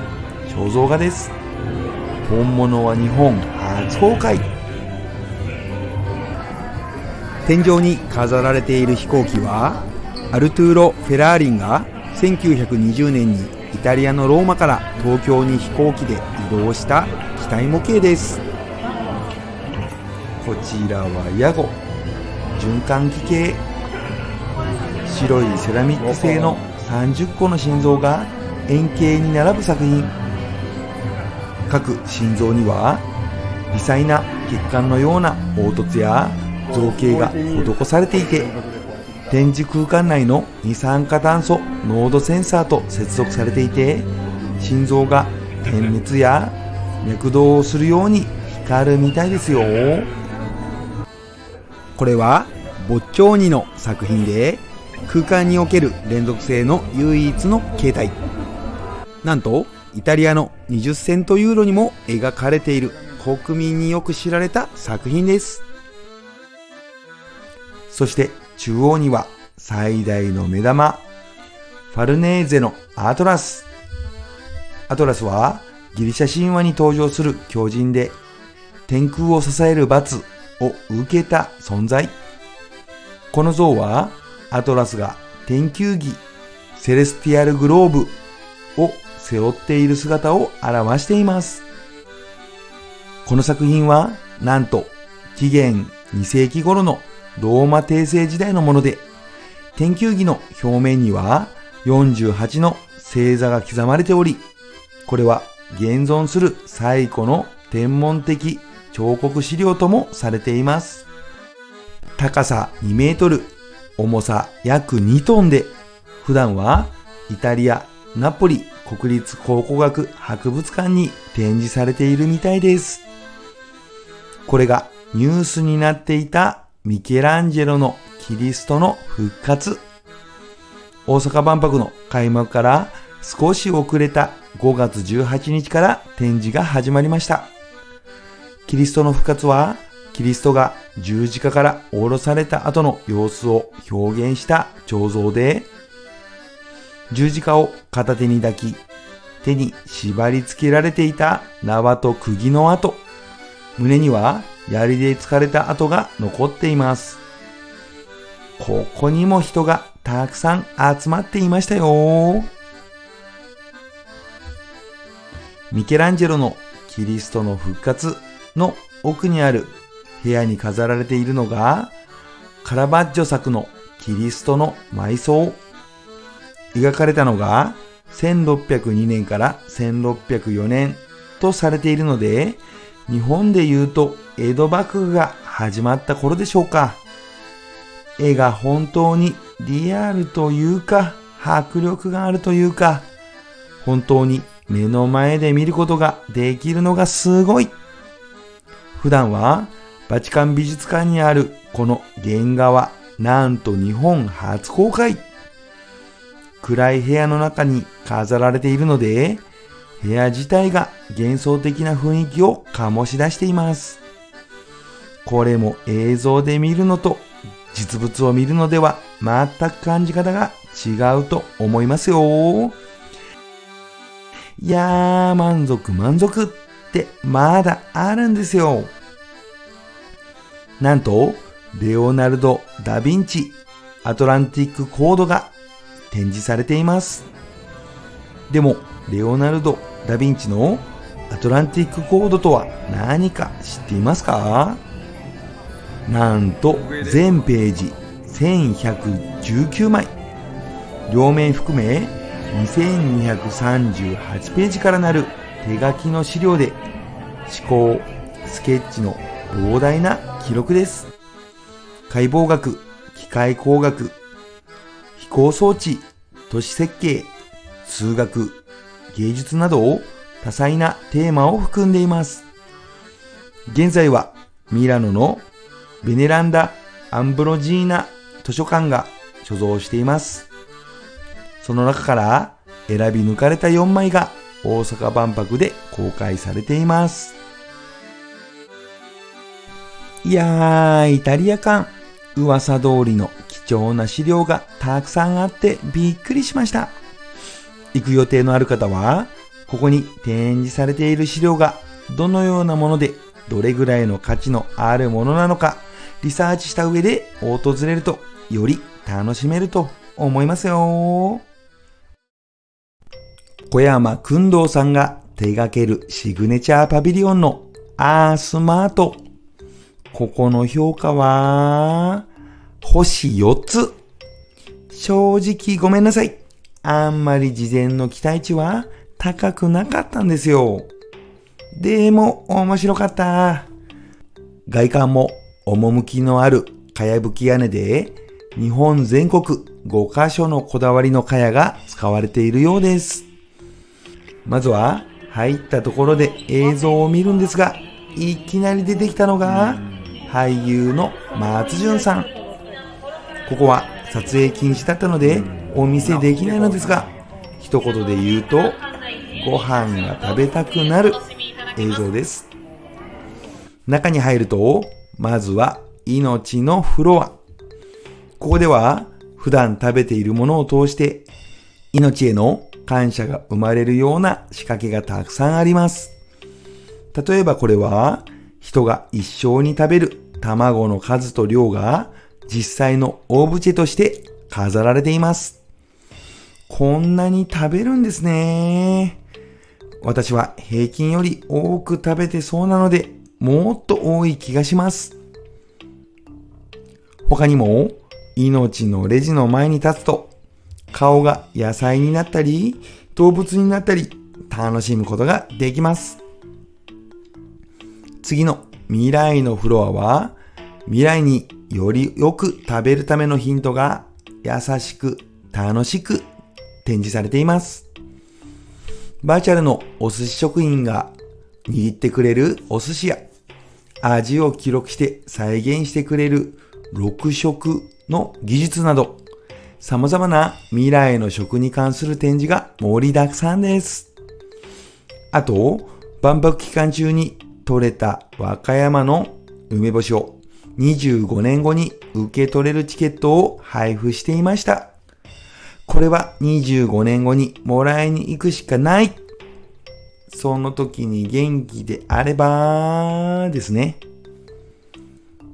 肖像画です。本物は日本初公開。天井に飾られている飛行機はアルトゥーロ・フェラーリンが1920年にイタリアのローマから東京に飛行機で移動した機体模型です。こちらはヤゴ循環器系。白いセラミック製の30個の心臓が円形に並ぶ作品。各心臓には微細な血管のような凹凸や造形が施されていて、展示空間内の二酸化炭素濃度センサーと接続されていて、心臓が点滅や脈動をするように光るみたいですよ。これはボッチョーニの作品で、空間における連続性の唯一の形態。なんとイタリアの20セントユーロにも描かれている国民によく知られた作品です。そして中央には最大の目玉、ファルネーゼのアトラス。アトラスはギリシャ神話に登場する巨人で、天空を支える罰を受けた存在。この像はアトラスが天球儀セレスティアルグローブを背負っている姿を表しています。この作品はなんと紀元2世紀頃のローマ帝政時代のもので、天球儀の表面には48の星座が刻まれており、これは現存する最古の天文的彫刻資料ともされています。高さ2メートル、重さ約2トンで、普段はイタリア・ナポリ国立考古学博物館に展示されているみたいです。これがニュースになっていたミケランジェロのキリストの復活。大阪万博の開幕から少し遅れた5月18日から展示が始まりました。キリストの復活は、キリストが十字架から下ろされた後の様子を表現した彫像で、十字架を片手に抱き、手に縛り付けられていた縄と釘の跡、胸には槍で突かれた跡が残っています。ここにも人がたくさん集まっていましたよ。ミケランジェロのキリストの復活の奥にある部屋に飾られているのが、カラバッジョ作のキリストの埋葬。描かれたのが1602年から1604年とされているので、日本で言うと江戸幕府が始まった頃でしょうか。絵が本当にリアルというか、迫力があるというか、本当に目の前で見ることができるのがすごい。普段はバチカン美術館にあるこの原画はなんと日本初公開。暗い部屋の中に飾られているので、部屋自体が幻想的な雰囲気を醸し出しています。これも映像で見るのと実物を見るのでは全く感じ方が違うと思いますよ。いやー、満足ってまだあるんですよ。なんと、レオナルド・ダ・ヴィンチ、アトランティックコードが展示されています。でも、レオナルド・ダ・ヴィンチのアトランティックコードとは何か知っていますか？なんと、全ページ1119枚。両面含め2238ページからなる手書きの資料で、思考、スケッチの膨大な記録です。解剖学、機械工学、飛行装置、都市設計、数学、芸術など多彩なテーマを含んでいます。現在はミラノのベネランダ・アンブロジーナ図書館が所蔵しています。その中から選び抜かれた4枚が大阪万博で公開されています。いやー、イタリア館、噂通りの貴重な資料がたくさんあってびっくりしました。行く予定のある方は、ここに展示されている資料がどのようなもので、どれぐらいの価値のあるものなのか、リサーチした上で訪れるとより楽しめると思いますよ。小山薫堂さんが手掛けるシグネチャーパビリオンのアースマート。ここの評価は、星4つ。正直ごめんなさい。あんまり事前の期待値は高くなかったんですよ。でも面白かった。外観も趣のあるかやぶき屋根で、日本全国5カ所のこだわりのかやが使われているようです。まずは入ったところで映像を見るんですが、いきなり出てきたのが俳優の松潤さん。ここは撮影禁止だったのでお見せできないのですが、一言で言うとご飯が食べたくなる映像です。中に入ると、まずは命のフロア。ここでは普段食べているものを通して命への感謝が生まれるような仕掛けがたくさんあります。例えばこれは人が一生に食べる卵の数と量が実際のオブジェとして飾られています。こんなに食べるんですね。私は平均より多く食べてそうなので、もっと多い気がします。他にも、命のレジの前に立つと、顔が野菜になったり、動物になったり楽しむことができます。次の未来のフロアは、未来によりよく食べるためのヒントが優しく楽しく展示されています。バーチャルのお寿司職員が握ってくれるお寿司や味を記録して再現してくれる6色の技術など、様々な未来の食に関する展示が盛りだくさんです。あと、万博期間中に取れた和歌山の梅干しを25年後に受け取れるチケットを配布していました。これは25年後にもらいに行くしかない。その時に元気であればですね。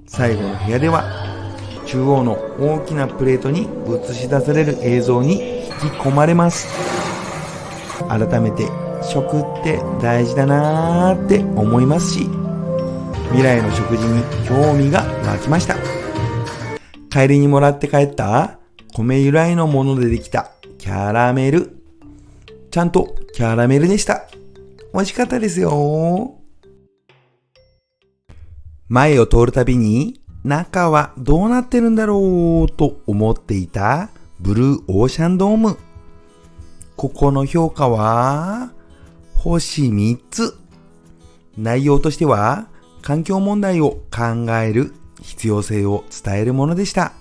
最後の部屋では中央の大きなプレートに映し出される映像に引き込まれます。改めて食って大事だなーって思いますし、未来の食事に興味が湧きました。帰りにもらって帰った米由来のものでできたキャラメル。ちゃんとキャラメルでした。美味しかったですよ。前を通るたびに中はどうなってるんだろうと思っていたブルーオーシャンドーム。ここの評価は星3つ。内容としては環境問題を考える必要性を伝えるものでした。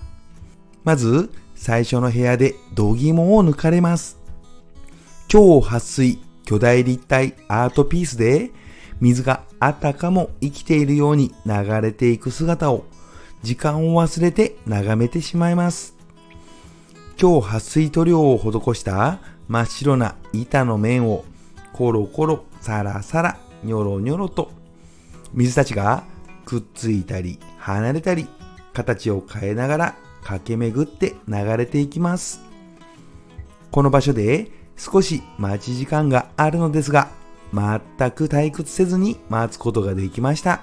まず最初の部屋で度肝を抜かれます。超撥水巨大立体アートピースで水があたかも生きているように流れていく姿を時間を忘れて眺めてしまいます。超撥水塗料を施した真っ白な板の面をコロコロサラサラニョロニョロと水たちがくっついたり離れたり形を変えながら駆け巡って流れていきます。この場所で少し待ち時間があるのですが、全く退屈せずに待つことができました。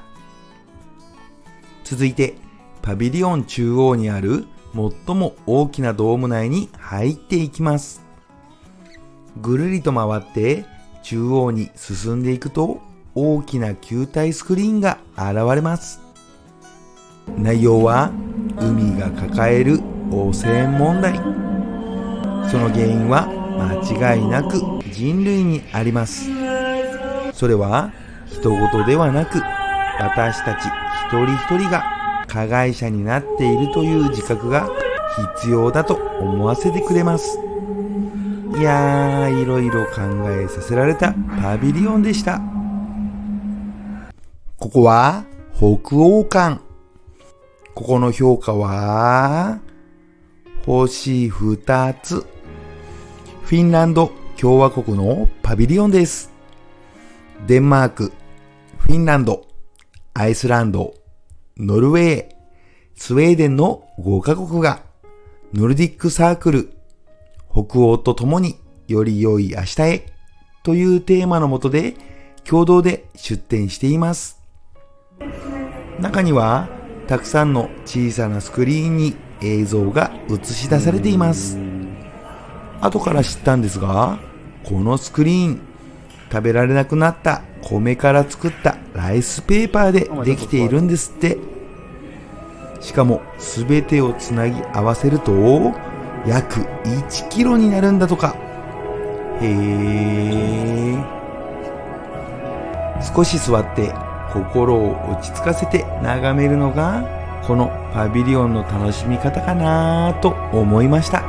続いてパビリオン中央にある最も大きなドーム内に入っていきます。ぐるりと回って中央に進んでいくと大きな球体スクリーンが現れます。内容は海が抱える汚染問題。その原因は間違いなく人類にあります。それは人事ではなく私たち一人一人が加害者になっているという自覚が必要だと思わせてくれます。いやー、いろいろ考えさせられたパビリオンでした。ここは北欧館。ここの評価は星2つ。フィンランド共和国のパビリオンです。デンマーク、フィンランド、アイスランド、ノルウェー、スウェーデンの5カ国がノルディックサークル、北欧と共により良い明日へというテーマの下で共同で出展しています。中にはたくさんの小さなスクリーンに映像が映し出されています。後から知ったんですが、このスクリーン、食べられなくなった米から作ったライスペーパーでできているんですって。しかも全てをつなぎ合わせると約1キロになるんだとか。へー。少し座って心を落ち着かせて眺めるのがこのパビリオンの楽しみ方かなと思いました。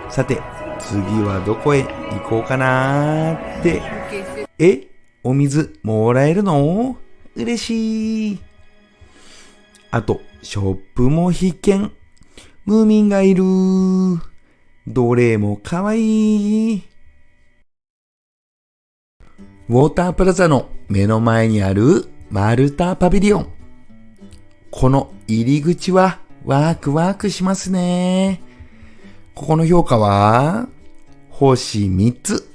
さて次はどこへ行こうかなーって。お水もらえるの？嬉しい。あとショップも必見。ムーミンがいる。どれもかわいい。ウォータープラザの目の前にあるマルタパビリオン。この入り口はワクワクしますね。ここの評価は星3つ。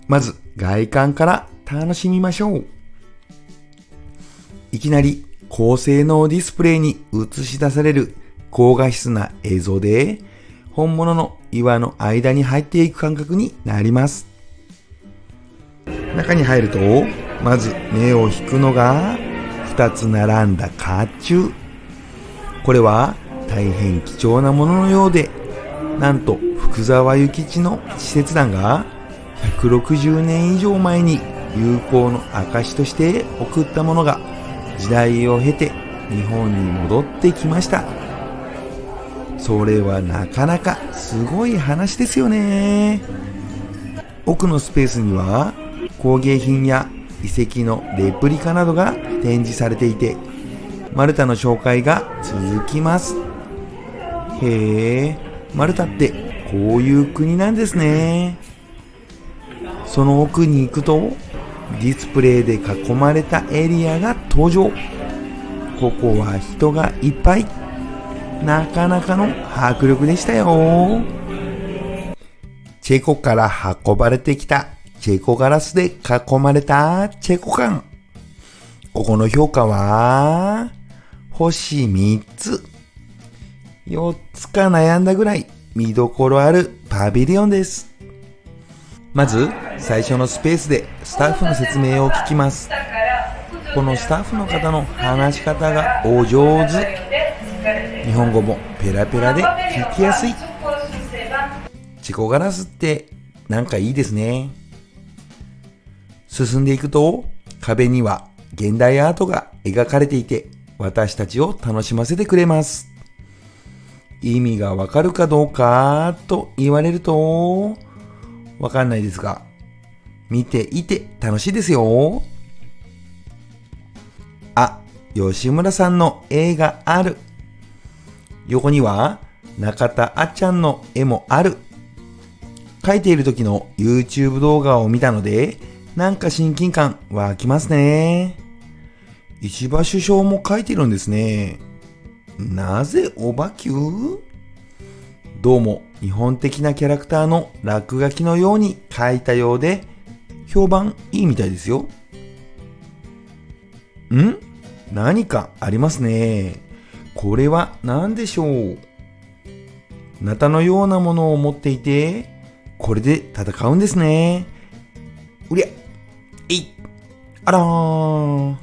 まず外観から楽しみましょう。いきなり高性能ディスプレイに映し出される高画質な映像で本物の岩の間に入っていく感覚になります。中に入ると、まず目を引くのが2つ並んだ甲冑。これは大変貴重なもののようで、なんと福沢諭吉の使節団が160年以上前に友好の証として送ったものが時代を経て日本に戻ってきました。それはなかなかすごい話ですよね。奥のスペースには工芸品や遺跡のレプリカなどが展示されていて、マルタの紹介が続きます。へえ、マルタってこういう国なんですね。その奥に行くとディスプレイで囲まれたエリアが登場。ここは人がいっぱい。なかなかの迫力でしたよ。チェコから運ばれてきたチェコガラスで囲まれたチェコ館。ここの評価は星3つ。4つか悩んだぐらい見どころあるパビリオンです。まず最初のスペースでスタッフの説明を聞きます。このスタッフの方の話し方がお上手。日本語もペラペラで聞きやすい。チェコガラスってなんかいいですね。進んでいくと壁には現代アートが描かれていて、私たちを楽しませてくれます。意味がわかるかどうかと言われるとわかんないですが、見ていて楽しいですよ。あ、吉村さんの絵がある。横には中田あっちゃんの絵もある。描いている時の YouTube 動画を見たので、なんか親近感湧きますね。石破首相も描いてるんですね。なぜオバキュー？どうも日本的なキャラクターの落書きのように描いたようで、評判いいみたいですよ。何かありますね。これは何でしょう。ナタのようなものを持っていて、これで戦うんですね。うりゃ、えい、あらー。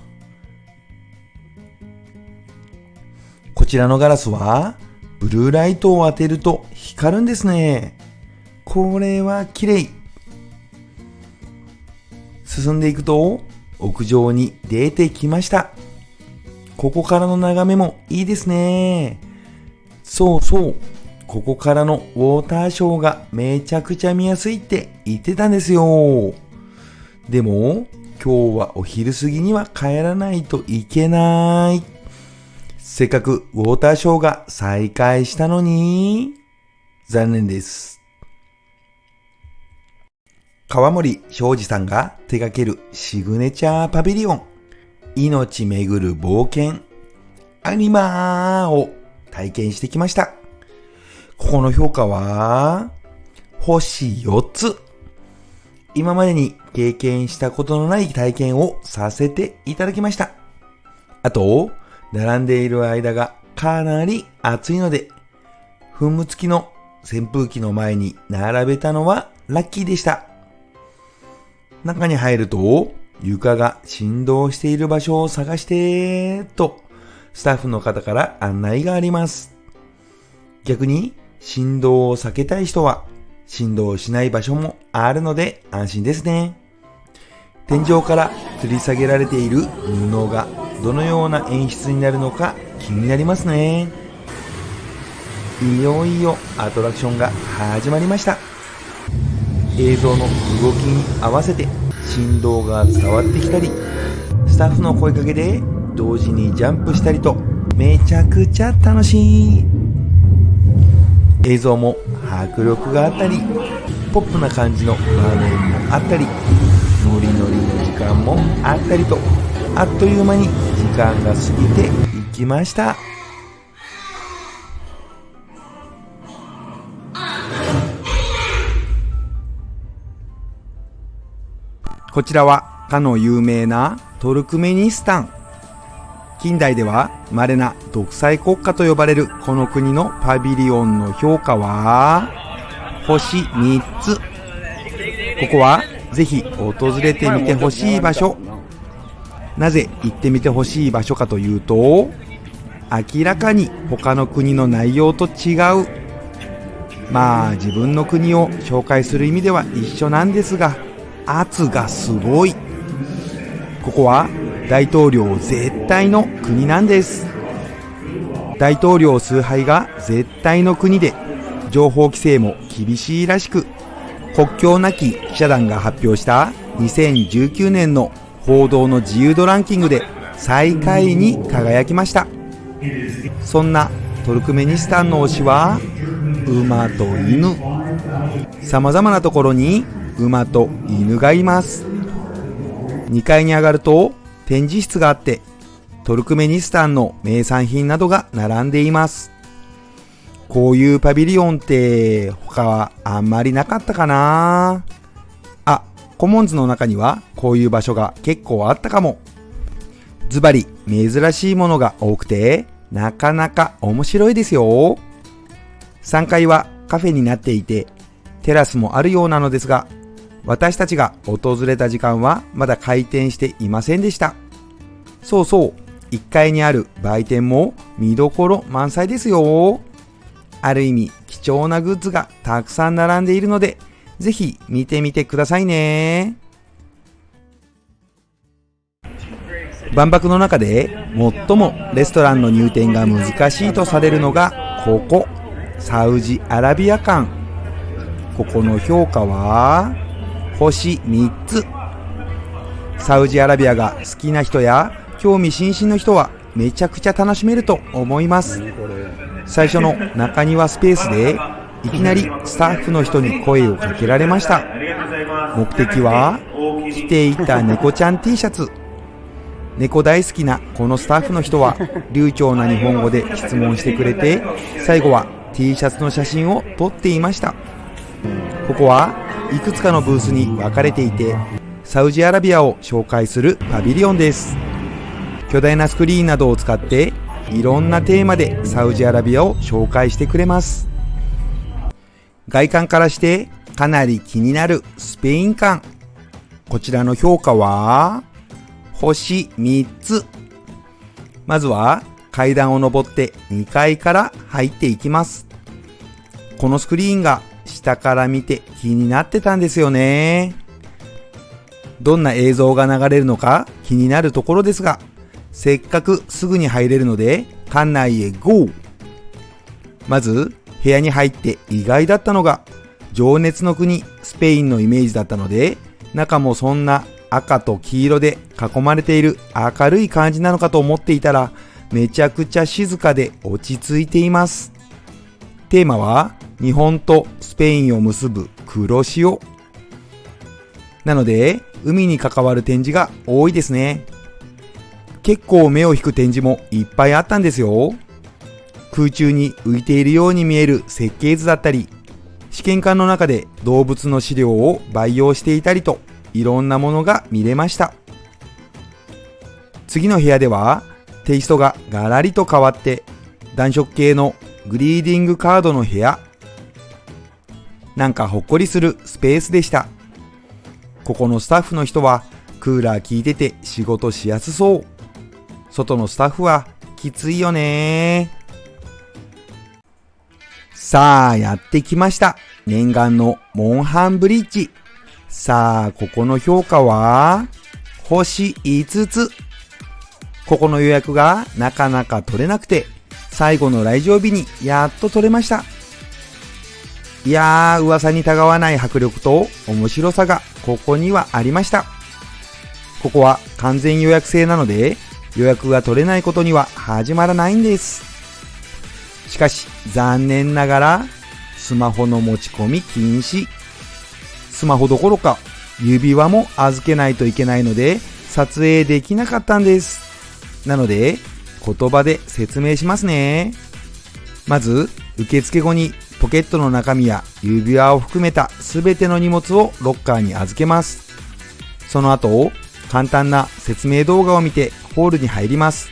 こちらのガラスはブルーライトを当てると光るんですね。これは綺麗。進んでいくと屋上に出てきました。ここからの眺めもいいですね。そうそう。ここからのウォーターショーがめちゃくちゃ見やすいって言ってたんですよ。でも、今日はお昼過ぎには帰らないといけない。せっかくウォーターショーが再開したのに、残念です。川森昌司さんが手掛けるシグネチャーパビリオン。命めぐる冒険アニマーを体験してきました。ここの評価は星4つ。今までに経験したことのない体験をさせていただきました。あと、並んでいる間がかなり暑いので、噴霧付きの扇風機の前に並べたのはラッキーでした。中に入ると、床が振動している場所を探してとスタッフの方から案内があります。逆に振動を避けたい人は振動しない場所もあるので安心ですね。天井から吊り下げられている布がどのような演出になるのか気になりますね。いよいよアトラクションが始まりました。映像の動きに合わせて振動が伝わってきたり、スタッフの声かけで同時にジャンプしたりとめちゃくちゃ楽しい。映像も迫力があったり、ポップな感じの場面もあったり、ノリノリの時間もあったりと、あっという間に時間が過ぎていきました。こちらはかの有名なトルクメニスタン。近代では稀な独裁国家と呼ばれるこの国のパビリオンの評価は星3つ。ここはぜひ訪れてみてほしい場所。なぜ行ってみてほしい場所かというと、明らかに他の国の内容と違う。まあ自分の国を紹介する意味では一緒なんですが、圧がすごい。ここは大統領絶対の国なんです。大統領崇拝が絶対の国で、情報規制も厳しいらしく、国境なき記者団が発表した2019年の報道の自由度ランキングで最下位に輝きました。そんなトルクメニスタンの推しは馬と犬。様々なところに馬と犬がいます。2階に上がると展示室があって、トルクメニスタンの名産品などが並んでいます。こういうパビリオンって他はあんまりなかったかな。あ、コモンズの中にはこういう場所が結構あったかも。ズバリ珍しいものが多くてなかなか面白いですよ。3階はカフェになっていてテラスもあるようなのですが、私たちが訪れた時間はまだ開店していませんでした。そうそう、1階にある売店も見どころ満載ですよ。ある意味貴重なグッズがたくさん並んでいるので、ぜひ見てみてくださいね。万博の中で最もレストランの入店が難しいとされるのがここ、サウジアラビア館。ここの評価は星3つ。サウジアラビアが好きな人や興味津々の人はめちゃくちゃ楽しめると思います。最初の中庭スペースでいきなりスタッフの人に声をかけられました。目的は着ていた猫ちゃん T シャツ。猫大好きなこのスタッフの人は流暢な日本語で質問してくれて、最後は T シャツの写真を撮っていました。ここはいくつかのブースに分かれていて、サウジアラビアを紹介するパビリオンです。巨大なスクリーンなどを使っていろんなテーマでサウジアラビアを紹介してくれます。外観からしてかなり気になるスペイン館。こちらの評価は星3つ。まずは階段を上って2階から入っていきます。このスクリーンが下から見て気になってたんですよね。どんな映像が流れるのか気になるところですが、せっかくすぐに入れるので館内へ GO。 まず部屋に入って意外だったのが、情熱の国スペインのイメージだったので、中もそんな赤と黄色で囲まれている明るい感じなのかと思っていたら、めちゃくちゃ静かで落ち着いています。テーマは日本とスペインを結ぶ黒潮なので、海に関わる展示が多いですね。結構目を引く展示もいっぱいあったんですよ。空中に浮いているように見える設計図だったり、試験管の中で動物の飼料を培養していたりと、いろんなものが見れました。次の部屋ではテイストがガラリと変わって、暖色系のグリーディングカードの部屋。なんかほっこりするスペースでした。ここのスタッフの人はクーラー効いてて仕事しやすそう。外のスタッフはきついよね。さあやってきました。念願のモンハンブリッジ。さあここの評価は星5つ。ここの予約がなかなか取れなくて、最後の来場日にやっと取れました。いやー、噂にたがわない迫力と面白さがここにはありました。ここは完全予約制なので、予約が取れないことには始まらないんです。しかし残念ながらスマホの持ち込み禁止。スマホどころか指輪も預けないといけないので撮影できなかったんです。なので言葉で説明しますね。まず受付後にポケットの中身や指輪を含めたすべての荷物をロッカーに預けます。その後簡単な説明動画を見てホールに入ります。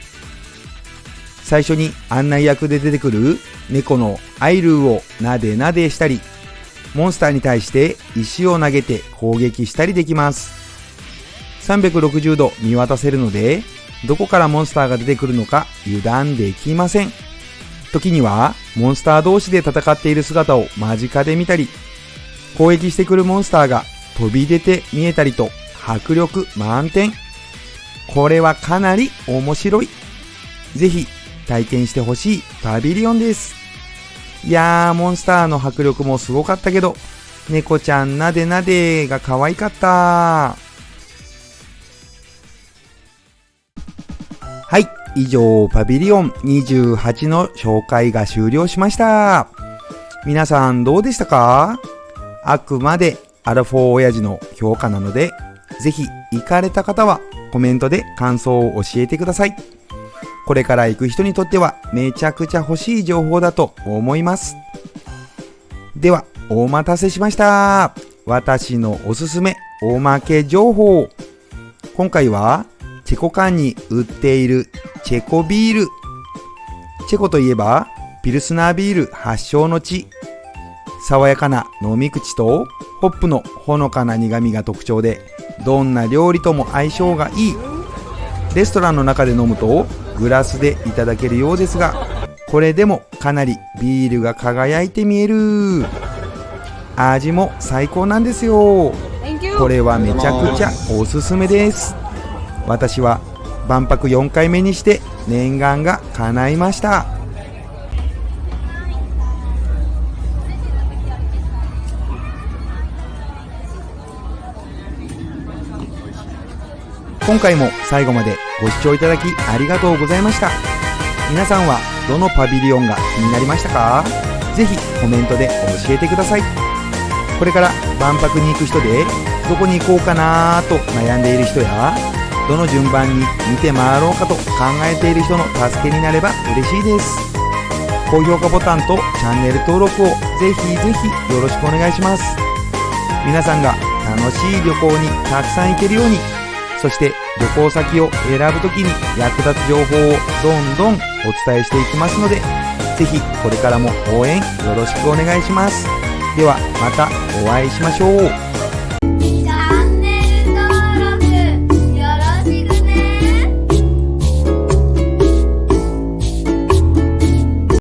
最初に案内役で出てくる猫のアイルーをなでなでしたり、モンスターに対して石を投げて攻撃したりできます。360度見渡せるので、どこからモンスターが出てくるのか油断できません。時にはモンスター同士で戦っている姿を間近で見たり、攻撃してくるモンスターが飛び出て見えたりと迫力満点。これはかなり面白い。ぜひ体験してほしいパビリオンです。いやー、モンスターの迫力もすごかったけど、猫ちゃんなでなでが可愛かった。はい、以上パビリオン28の紹介が終了しました。皆さんどうでしたか？あくまでアラフォー親父の評価なので、ぜひ行かれた方はコメントで感想を教えてください。これから行く人にとってはめちゃくちゃ欲しい情報だと思います。では、お待たせしました。私のおすすめおまけ情報。今回はチェコ館に売っているチェコビール。チェコといえばピルスナービール発祥の地。爽やかな飲み口とホップのほのかな苦味が特徴で、どんな料理とも相性がいい。レストランの中で飲むとグラスでいただけるようですが、これでもかなりビールが輝いて見える。味も最高なんですよ。これはめちゃくちゃおすすめです。私は万博4回目にして念願が叶いました。今回も最後までご視聴いただきありがとうございました。皆さんはどのパビリオンが気になりましたか？ぜひコメントで教えてください。これから万博に行く人でどこに行こうかなと悩んでいる人や、どの順番に見て回ろうかと考えている人の助けになれば嬉しいです。高評価ボタンとチャンネル登録をぜひぜひよろしくお願いします。皆さんが楽しい旅行にたくさん行けるように、そして旅行先を選ぶときに役立つ情報をどんどんお伝えしていきますので、ぜひこれからも応援よろしくお願いします。ではまたお会いしましょう。